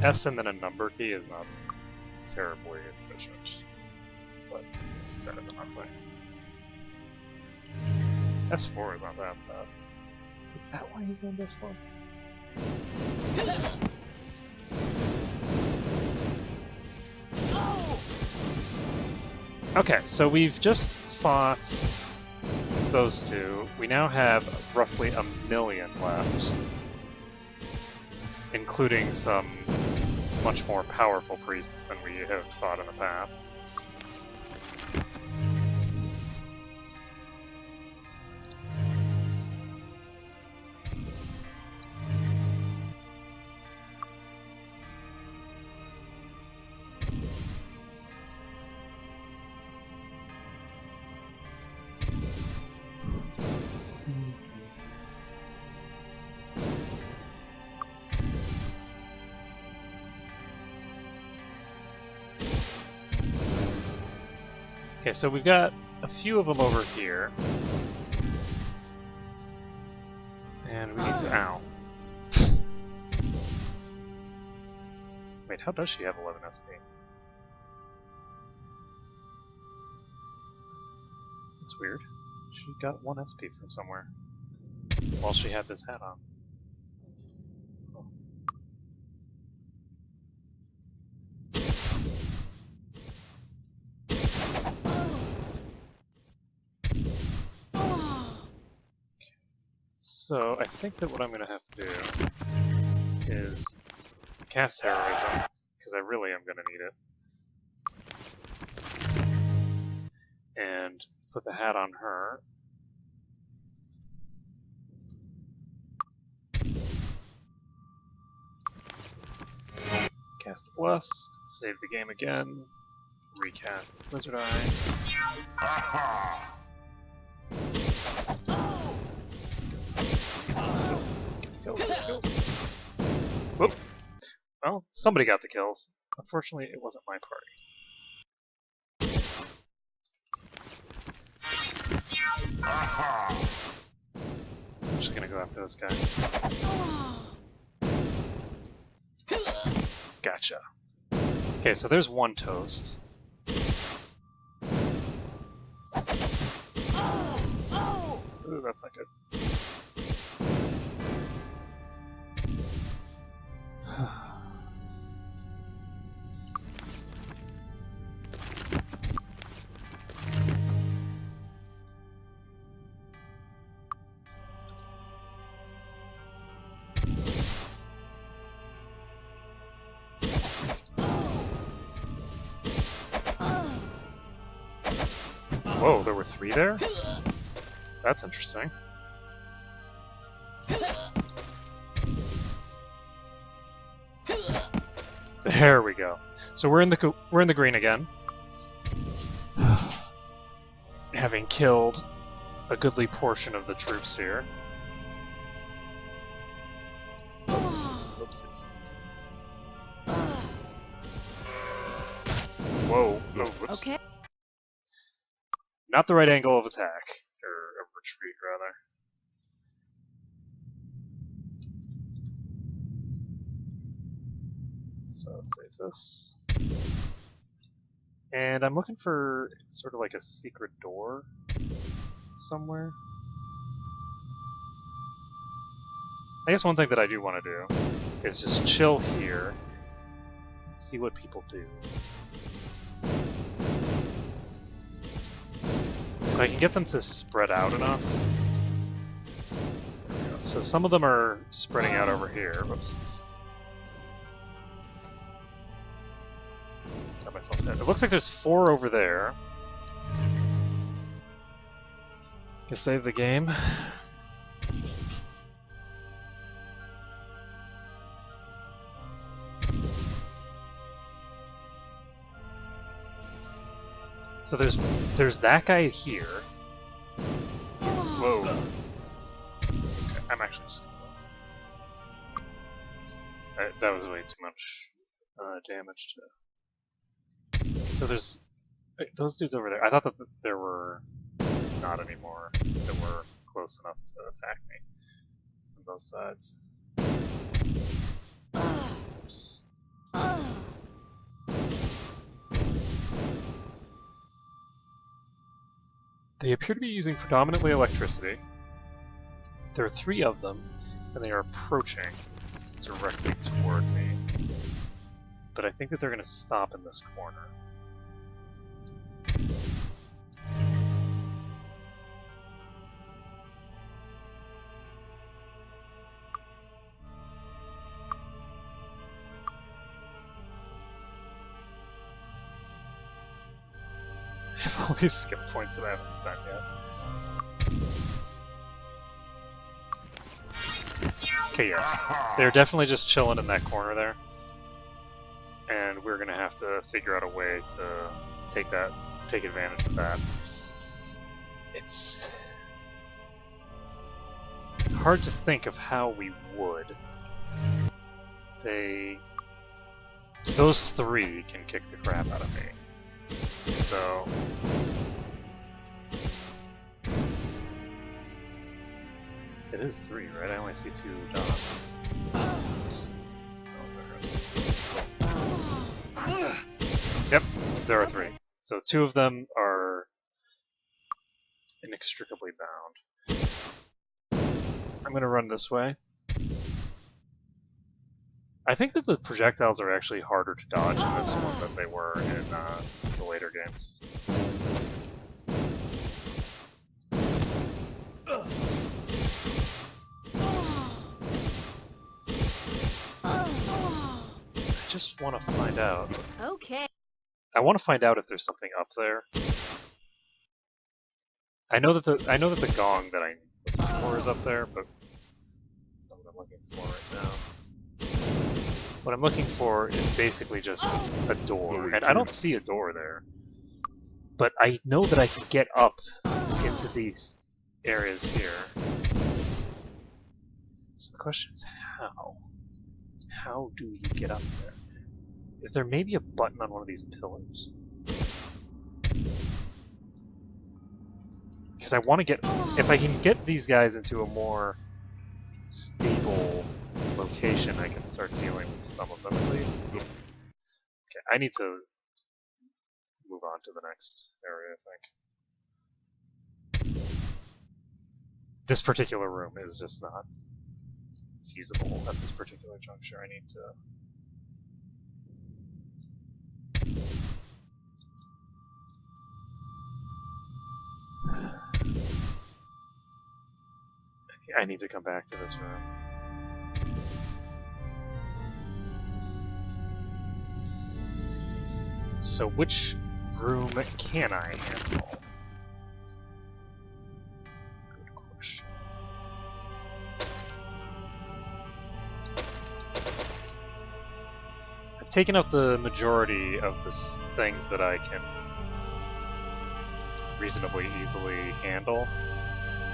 S and then a number key is not terribly efficient, but it's better than nothing. S4 is not that bad. Is that why he's named S4? Okay, so we've just fought those two. We now have roughly 1,000,000 left, including some much more powerful priests than we have fought in the past. Okay, so we've got a few of them over here. And we need to... Ow. Wait, how does she have 11 SP? That's weird. She got 1 SP from somewhere. While she had this hat on. So, I think that what I'm going to have to do is cast Heroism, because I really am going to need it. And put the hat on her. Cast Bless, save the game again, recast Wizard Eye. Aha! Kill. Whoop. Well, somebody got the kills. Unfortunately, it wasn't my party. Aha! I'm just gonna go after this guy. Gotcha. Okay, so there's one toast. Ooh, that's not good. Whoa, there were 3 there? That's interesting. There we go. So we're in the green again. Having killed a goodly portion of the troops here. Whoopsies. Whoa. Oh, whoops. Okay. Not the right angle of attack. Or of retreat, rather. So, save this. And I'm looking for sort of like a secret door somewhere. I guess one thing that I do want to do is just chill here and see what people do. If I can get them to spread out enough. There we go. So some of them are spreading out over here. Whoopsies. Got myself hit. It looks like there's 4 over there. Can save the game. So there's that guy here. Whoa. Okay, I'm actually just gonna... that was way too much damage to... So there's... those dudes over there. I thought that there were not anymore that were close enough to attack me from both sides. Oops. They appear to be using predominantly electricity. There are 3 of them, and they are approaching directly toward me. But I think that they're going to stop in this corner. I have all these skill points that I haven't spent yet. Okay, yes. They're definitely just chilling in that corner there. And we're gonna have to figure out a way to take advantage of that. It's hard to think of how we would. Those 3 can kick the crap out of me. So it is 3, right? I only see 2 dots. Oops. Oh, yep, there are 3. So 2 of them are inextricably bound. I'm gonna run this way. I think that the projectiles are actually harder to dodge in this one than they were in the later games. I just want to find out. Okay. I want to find out if there's something up there. I know that the gong that I'm looking for is up there, but that's not what I'm looking for right now. What I'm looking for is basically just a door, and I don't see a door there. But I know that I can get up into these areas here. So the question is how? How do you get up there? Is there maybe a button on one of these pillars? Because I want to get... If I can get these guys into a more stable location, I can start dealing with some of them at least. Okay, I need to move on to the next area, I think. This particular room is just not feasible at this particular juncture. I need to... I need to come back to this room. So which room can I handle? Good question. I've taken up the majority of the things that I can reasonably easily handle.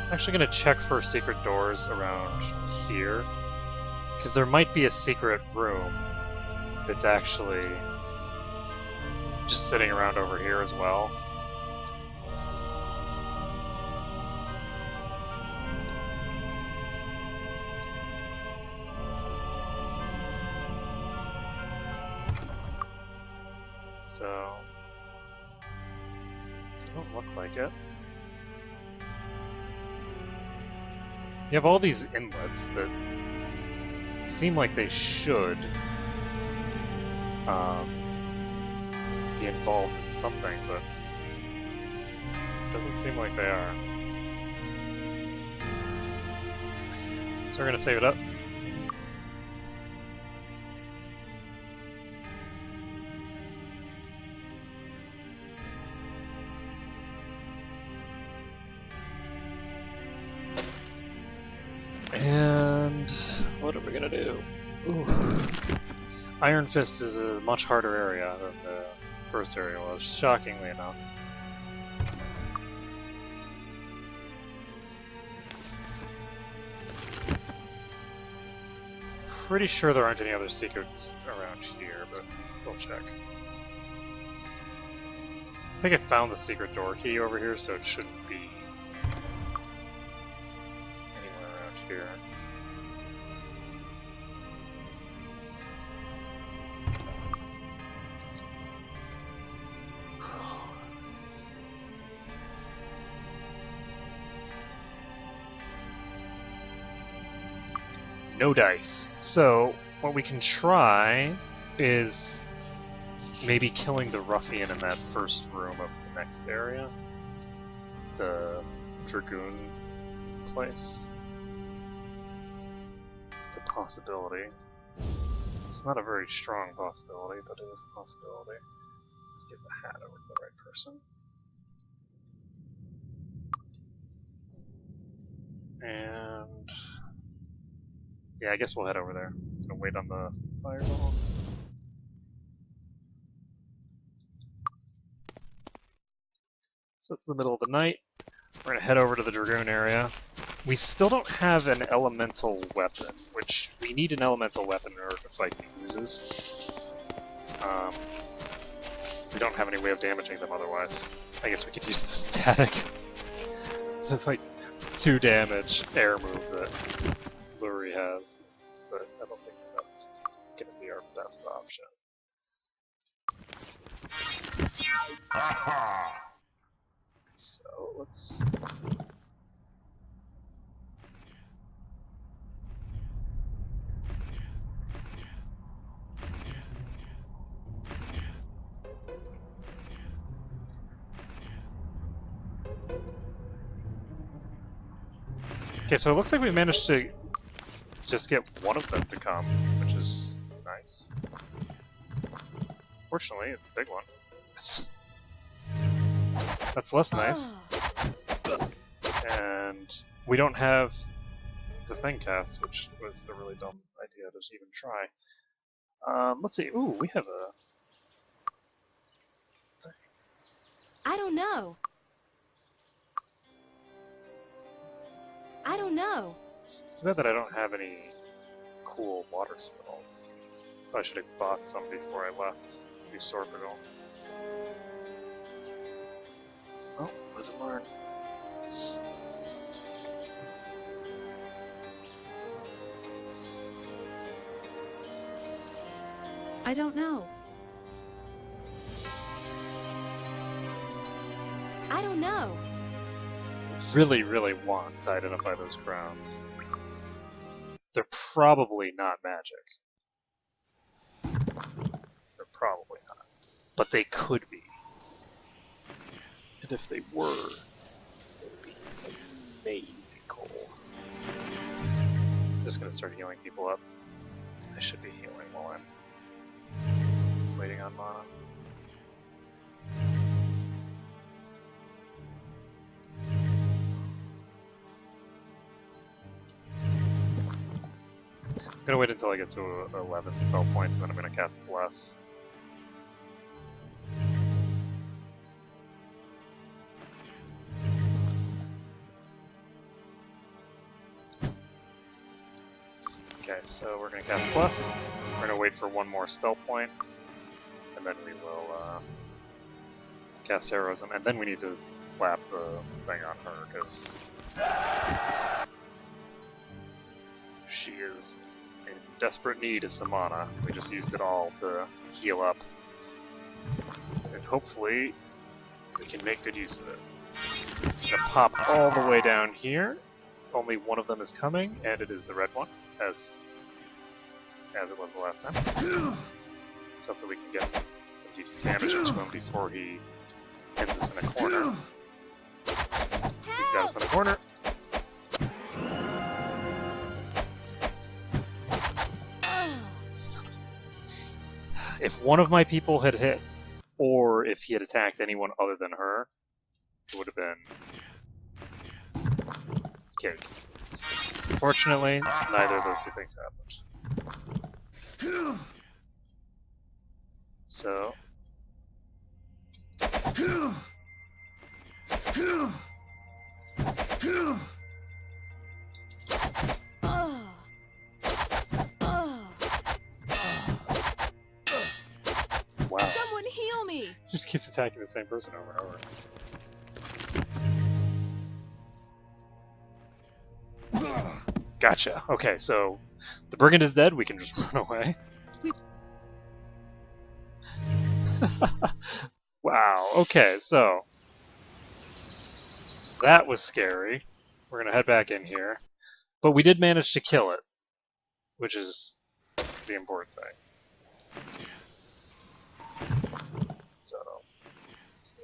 I'm actually going to check for secret doors around here, because there might be a secret room that's actually just sitting around over here as well. So, don't look like it. You have all these inlets that seem like they should be involved in something, but it doesn't seem like they are. So we're gonna save it up. And what are we gonna do? Ooh. Iron Fist is a much harder area than the first area was, shockingly enough. pretty sure there aren't any other secrets around here, but we'll check. I think I found the secret door key over here, so it shouldn't be anywhere around here. No dice. So, what we can try is maybe killing the ruffian in that first room of the next area. The Dragoon place. It's a possibility. It's not a very strong possibility, but it is a possibility. Let's give the hat over to the right person. And yeah, I guess we'll head over there. Gonna wait on the fireball. So it's the middle of the night. We're gonna head over to the Dragoon area. We still don't have an elemental weapon, which we need an elemental weapon in order to fight the oozes. We don't have any way of damaging them otherwise. I guess we could use the static. The like 2 damage air move that Lurie has, but I don't think that's gonna be our best option. Ha So let's. Okay, so it looks like we managed to just get one of them to come, which is nice. Fortunately, it's a big one. That's less nice. And we don't have the thing cast, which was a really dumb idea to even try. Let's see. Ooh, we have a... I don't know. I don't know. It's bad that I don't have any cool water spells. I should have bought some before I left New Sorpigal. Oh, live and learn. I don't know. I don't know. Really, really want to identify those crowns. They're probably not magic. They're probably not. But they could be. And if they were, it would be amazing cool. I'm just gonna start healing people up. I should be healing while I'm waiting on mana. I'm gonna wait until I get to 11 spell points, and then I'm gonna cast Bless. Okay, so we're gonna cast Bless. We're gonna wait for one more spell point, and then we will cast Heroism, and then we need to slap the thing on her, because she is in desperate need of some mana. We just used it all to heal up. And hopefully, we can make good use of it. I'm gonna pop all the way down here. Only one of them is coming, and it is the red one, as it was the last time. So hopefully we can get some decent damage into him before he ends us in a corner. He's got us in a corner. If one of my people had hit, or if he had attacked anyone other than her, it would have been cake. Fortunately, neither of those two things happened. So... keeps attacking the same person over and over. Gotcha. Okay, so the brigand is dead. We can just run away. Wow. Okay, so that was scary. We're gonna head back in here, but we did manage to kill it, which is the important thing. So, let's see.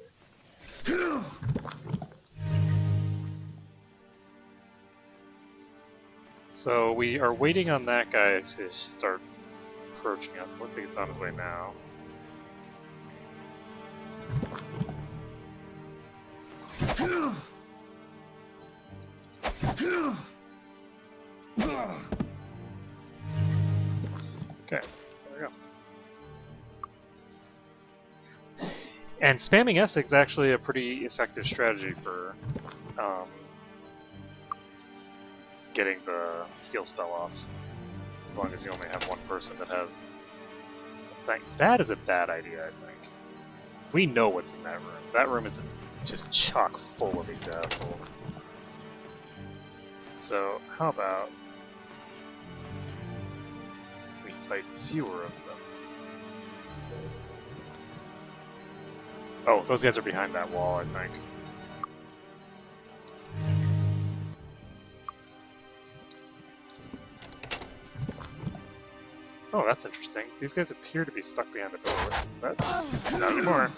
So we are waiting on that guy to start approaching us. Looks like he's on his way now. Okay, there we go. And spamming Essex is actually a pretty effective strategy for getting the heal spell off. As long as you only have one person that has a thing. That is a bad idea, I think. We know what's in that room. That room is just chock full of these assholes. So, how about we fight fewer of them? Oh, those guys are behind that wall, I think. Oh, that's interesting. These guys appear to be stuck behind the door, but not anymore.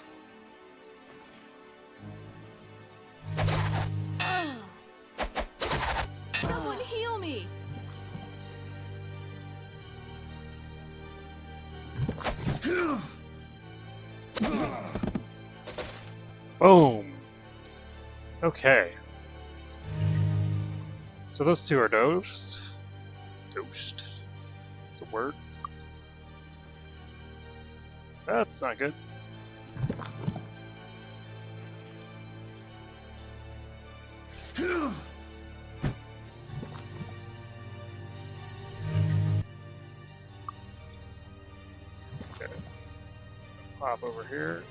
Someone heal me! Boom! Okay. So those two are dosed. Dosed. It's a word. That's not good. Okay. Pop over here.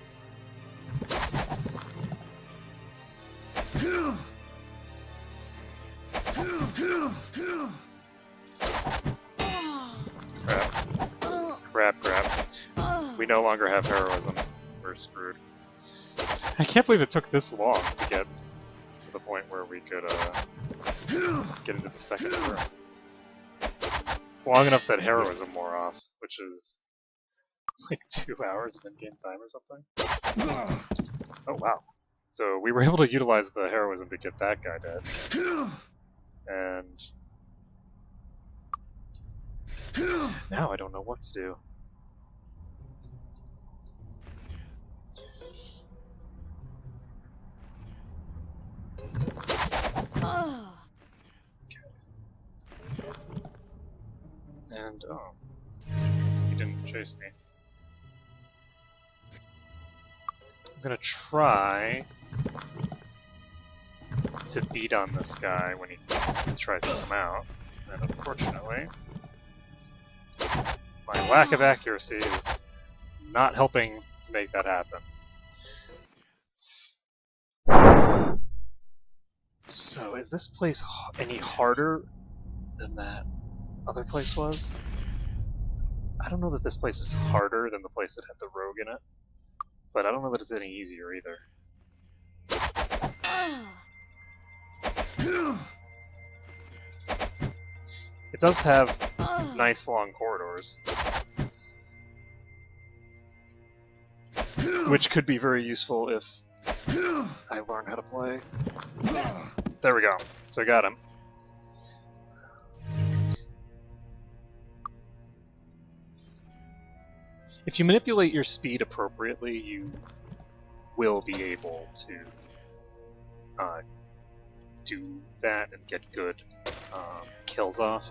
Crap. We no longer have heroism. We're screwed. I can't believe it took this long to get to the point where we could get into the second room. It's long enough that heroism wore off, which is like 2 hours of in-game time or something. Oh wow. So we were able to utilize the heroism to get that guy dead. And now I don't know what to do. And oh, he didn't chase me. I'm gonna try to beat on this guy when he tries to come out, and unfortunately, my lack of accuracy is not helping to make that happen. So, is this place any harder than that other place was? I don't know that this place is harder than the place that had the rogue in it, but I don't know that it's any easier either. It does have nice long corridors, which could be very useful if I learn how to play. There we go. So I got him. If you manipulate your speed appropriately, you will be able to do that and get good kills off.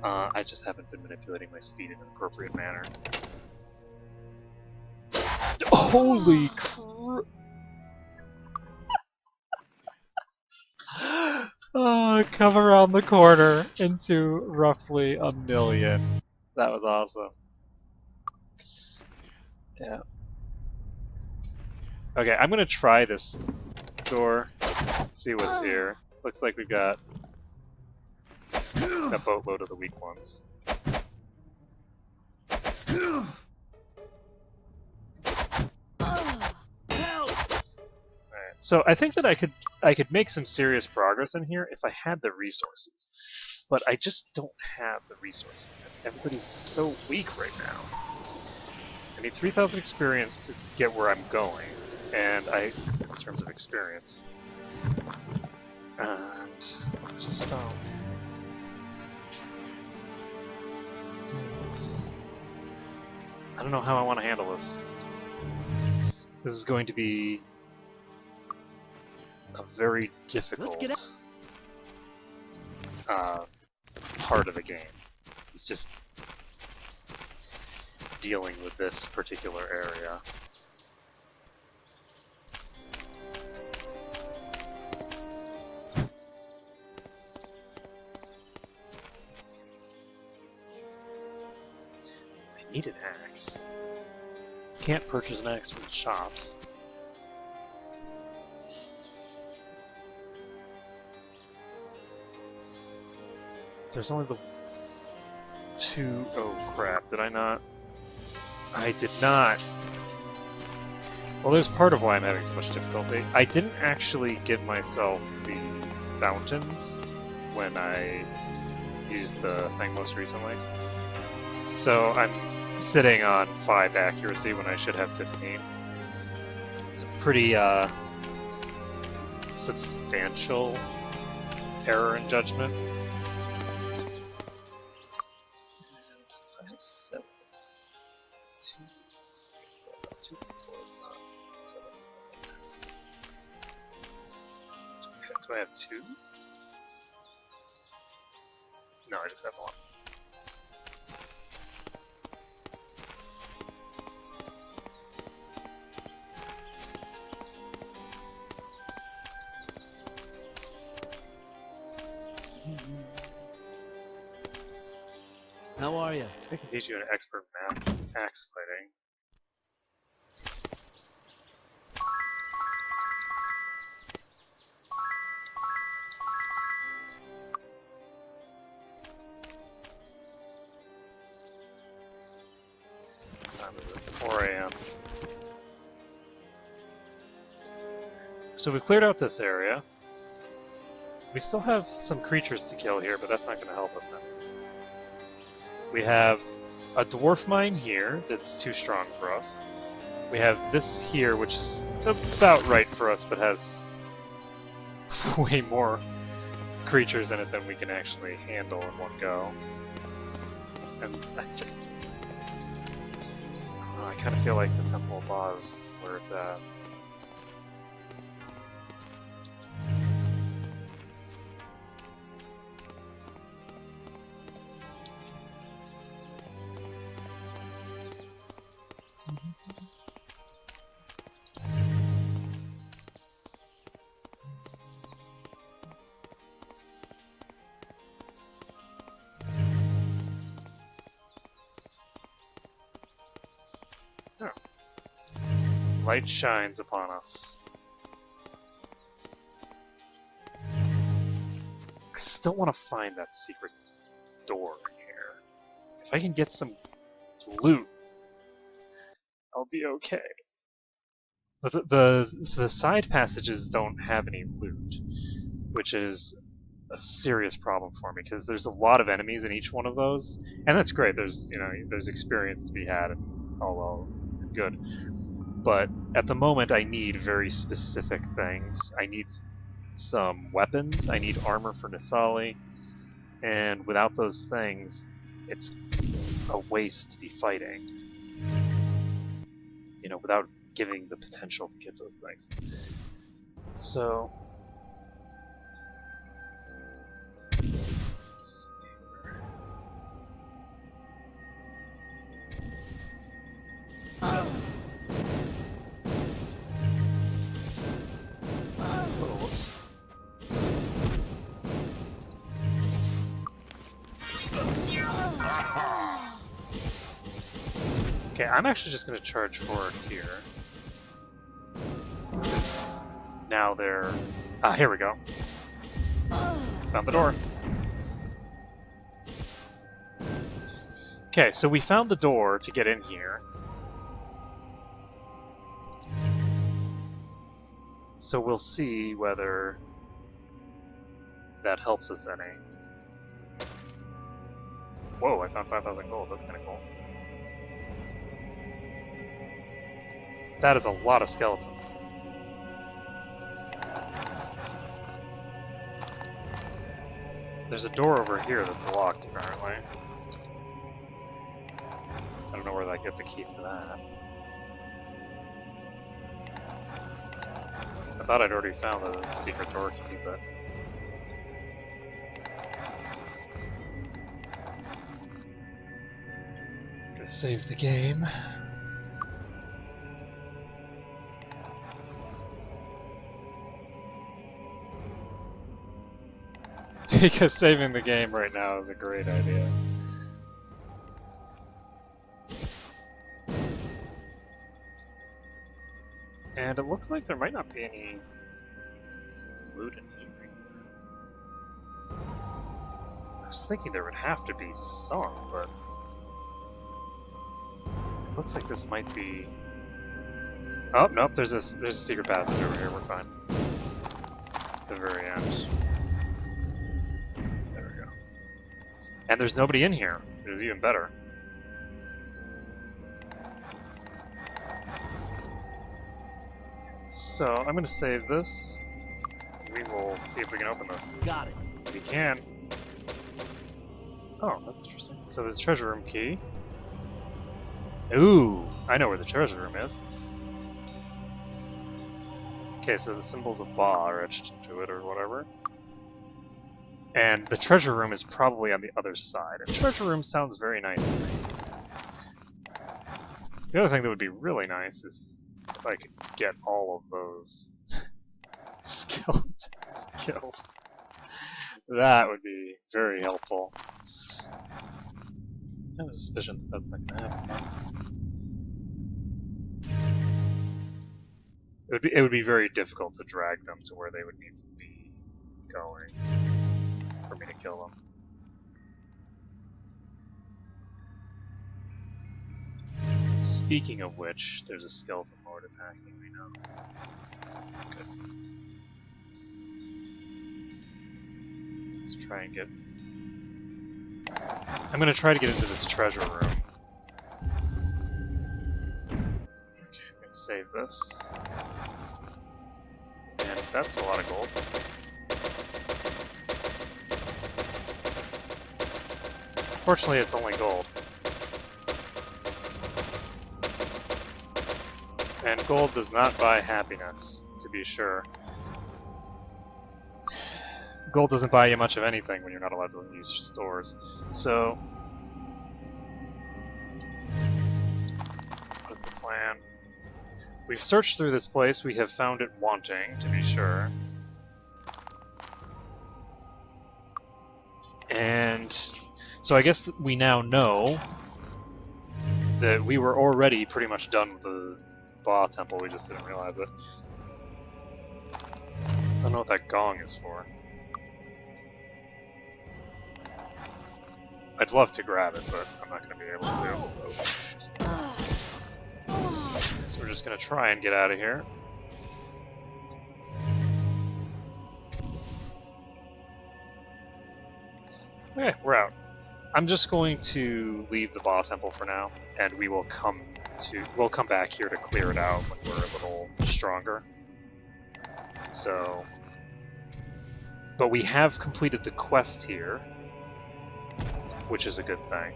I just haven't been manipulating my speed in an appropriate manner. Holy crap! Come around the corner into roughly 1,000,000. That was awesome. Yeah. Okay, I'm gonna try this door, see what's here. Looks like we've got a boatload of the weak ones. Alright, so I think that I could make some serious progress in here if I had the resources. But I just don't have the resources. Everybody's so weak right now. I need 3,000 experience to get where I'm going, and in terms of experience. And just I don't know how I want to handle this. This is going to be a very difficult part of the game. It's just dealing with this particular area. I need an axe. Can't purchase an axe from the shops. There's only the two... Oh crap, did I not? I did not. Well, there's part of why I'm having so much difficulty. I didn't actually give myself the fountains when I used the thing most recently. So I'm sitting on 5 accuracy when I should have 15. It's a pretty substantial error in judgment. Do I have 2? No, I just have 1. How are you? I can teach you an expert axe fighting. Time is at 4 AM. So we've cleared out this area. We still have some creatures to kill here, but that's not going to help us then. We have a dwarf mine here that's too strong for us. We have this here, which is about right for us, but has way more creatures in it than we can actually handle in one go. And I kind of feel like the Temple of Law is where it's at. Light shines upon us. I still want to find that secret door in here. If I can get some loot, I'll be okay. But the side passages don't have any loot, which is a serious problem for me because there's a lot of enemies in each one of those, and that's great. There's there's experience to be had, and all well good. But at the moment, I need very specific things. I need some weapons. I need armor for Nisali, and without those things, it's a waste to be fighting. Without giving the potential to get those things. So. Whoops. Okay, I'm actually just going to charge forward here. now they're... Ah, here we go. Found the door. Okay, so we found the door to get in here. So we'll see whether that helps us any. Whoa, I found 5,000 gold. That's kind of cool. That is a lot of skeletons. There's a door over here that's locked, apparently. I don't know where I get the key for that. I thought I'd already found the secret door key, but... I'm gonna save the game. Because saving the game right now is a great idea. And it looks like there might not be any loot in here. I was thinking there would have to be some, but it looks like this might be... Oh, nope, there's a secret passage over here, we're fine. At the very end. There we go. And there's nobody in here, which is even better. So, I'm going to save this. We will see if we can open this. Got it. We can. Oh, that's interesting. So there's a treasure room key. Ooh, I know where the treasure room is. Okay, so the symbols of Ba are etched into it or whatever. And the treasure room is probably on the other side. And treasure room sounds very nice to me. The other thing that would be really nice is if I could get all of those skeletons killed. That would be very helpful. I have a suspicion that that's not going to happen. It would be very difficult to drag them to where they would need to be going for me to kill them. Speaking of which, there's a skeleton lord attacking me now. That's not good. Let's try and get... I'm gonna try to get into this treasure room. Okay, I'm gonna save this. And that's a lot of gold. Fortunately, it's only gold. And gold does not buy happiness, to be sure. Gold doesn't buy you much of anything when you're not allowed to use stores. So, what is the plan? We've searched through this place, we have found it wanting, to be sure. And so I guess we now know that we were already pretty much done with the Ba temple, we just didn't realize it. I don't know what that gong is for. I'd love to grab it, but I'm not going to be able to. Oh, so we're just going to try and get out of here. Okay, we're out. I'm just going to leave the Ba temple for now, and we'll come back here to clear it out when we're a little stronger. So, but we have completed the quest here, which is a good thing.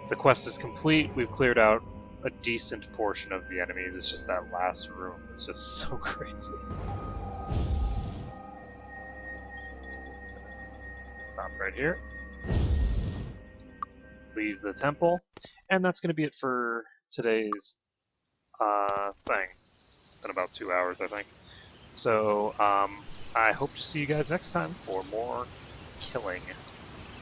The quest is complete. We've cleared out a decent portion of the enemies. It's just that last room. It's just so crazy. Stop right here. Leave the temple, and that's going to be it for today's thing. It's been about 2 hours, I think. So, I hope to see you guys next time for more killing.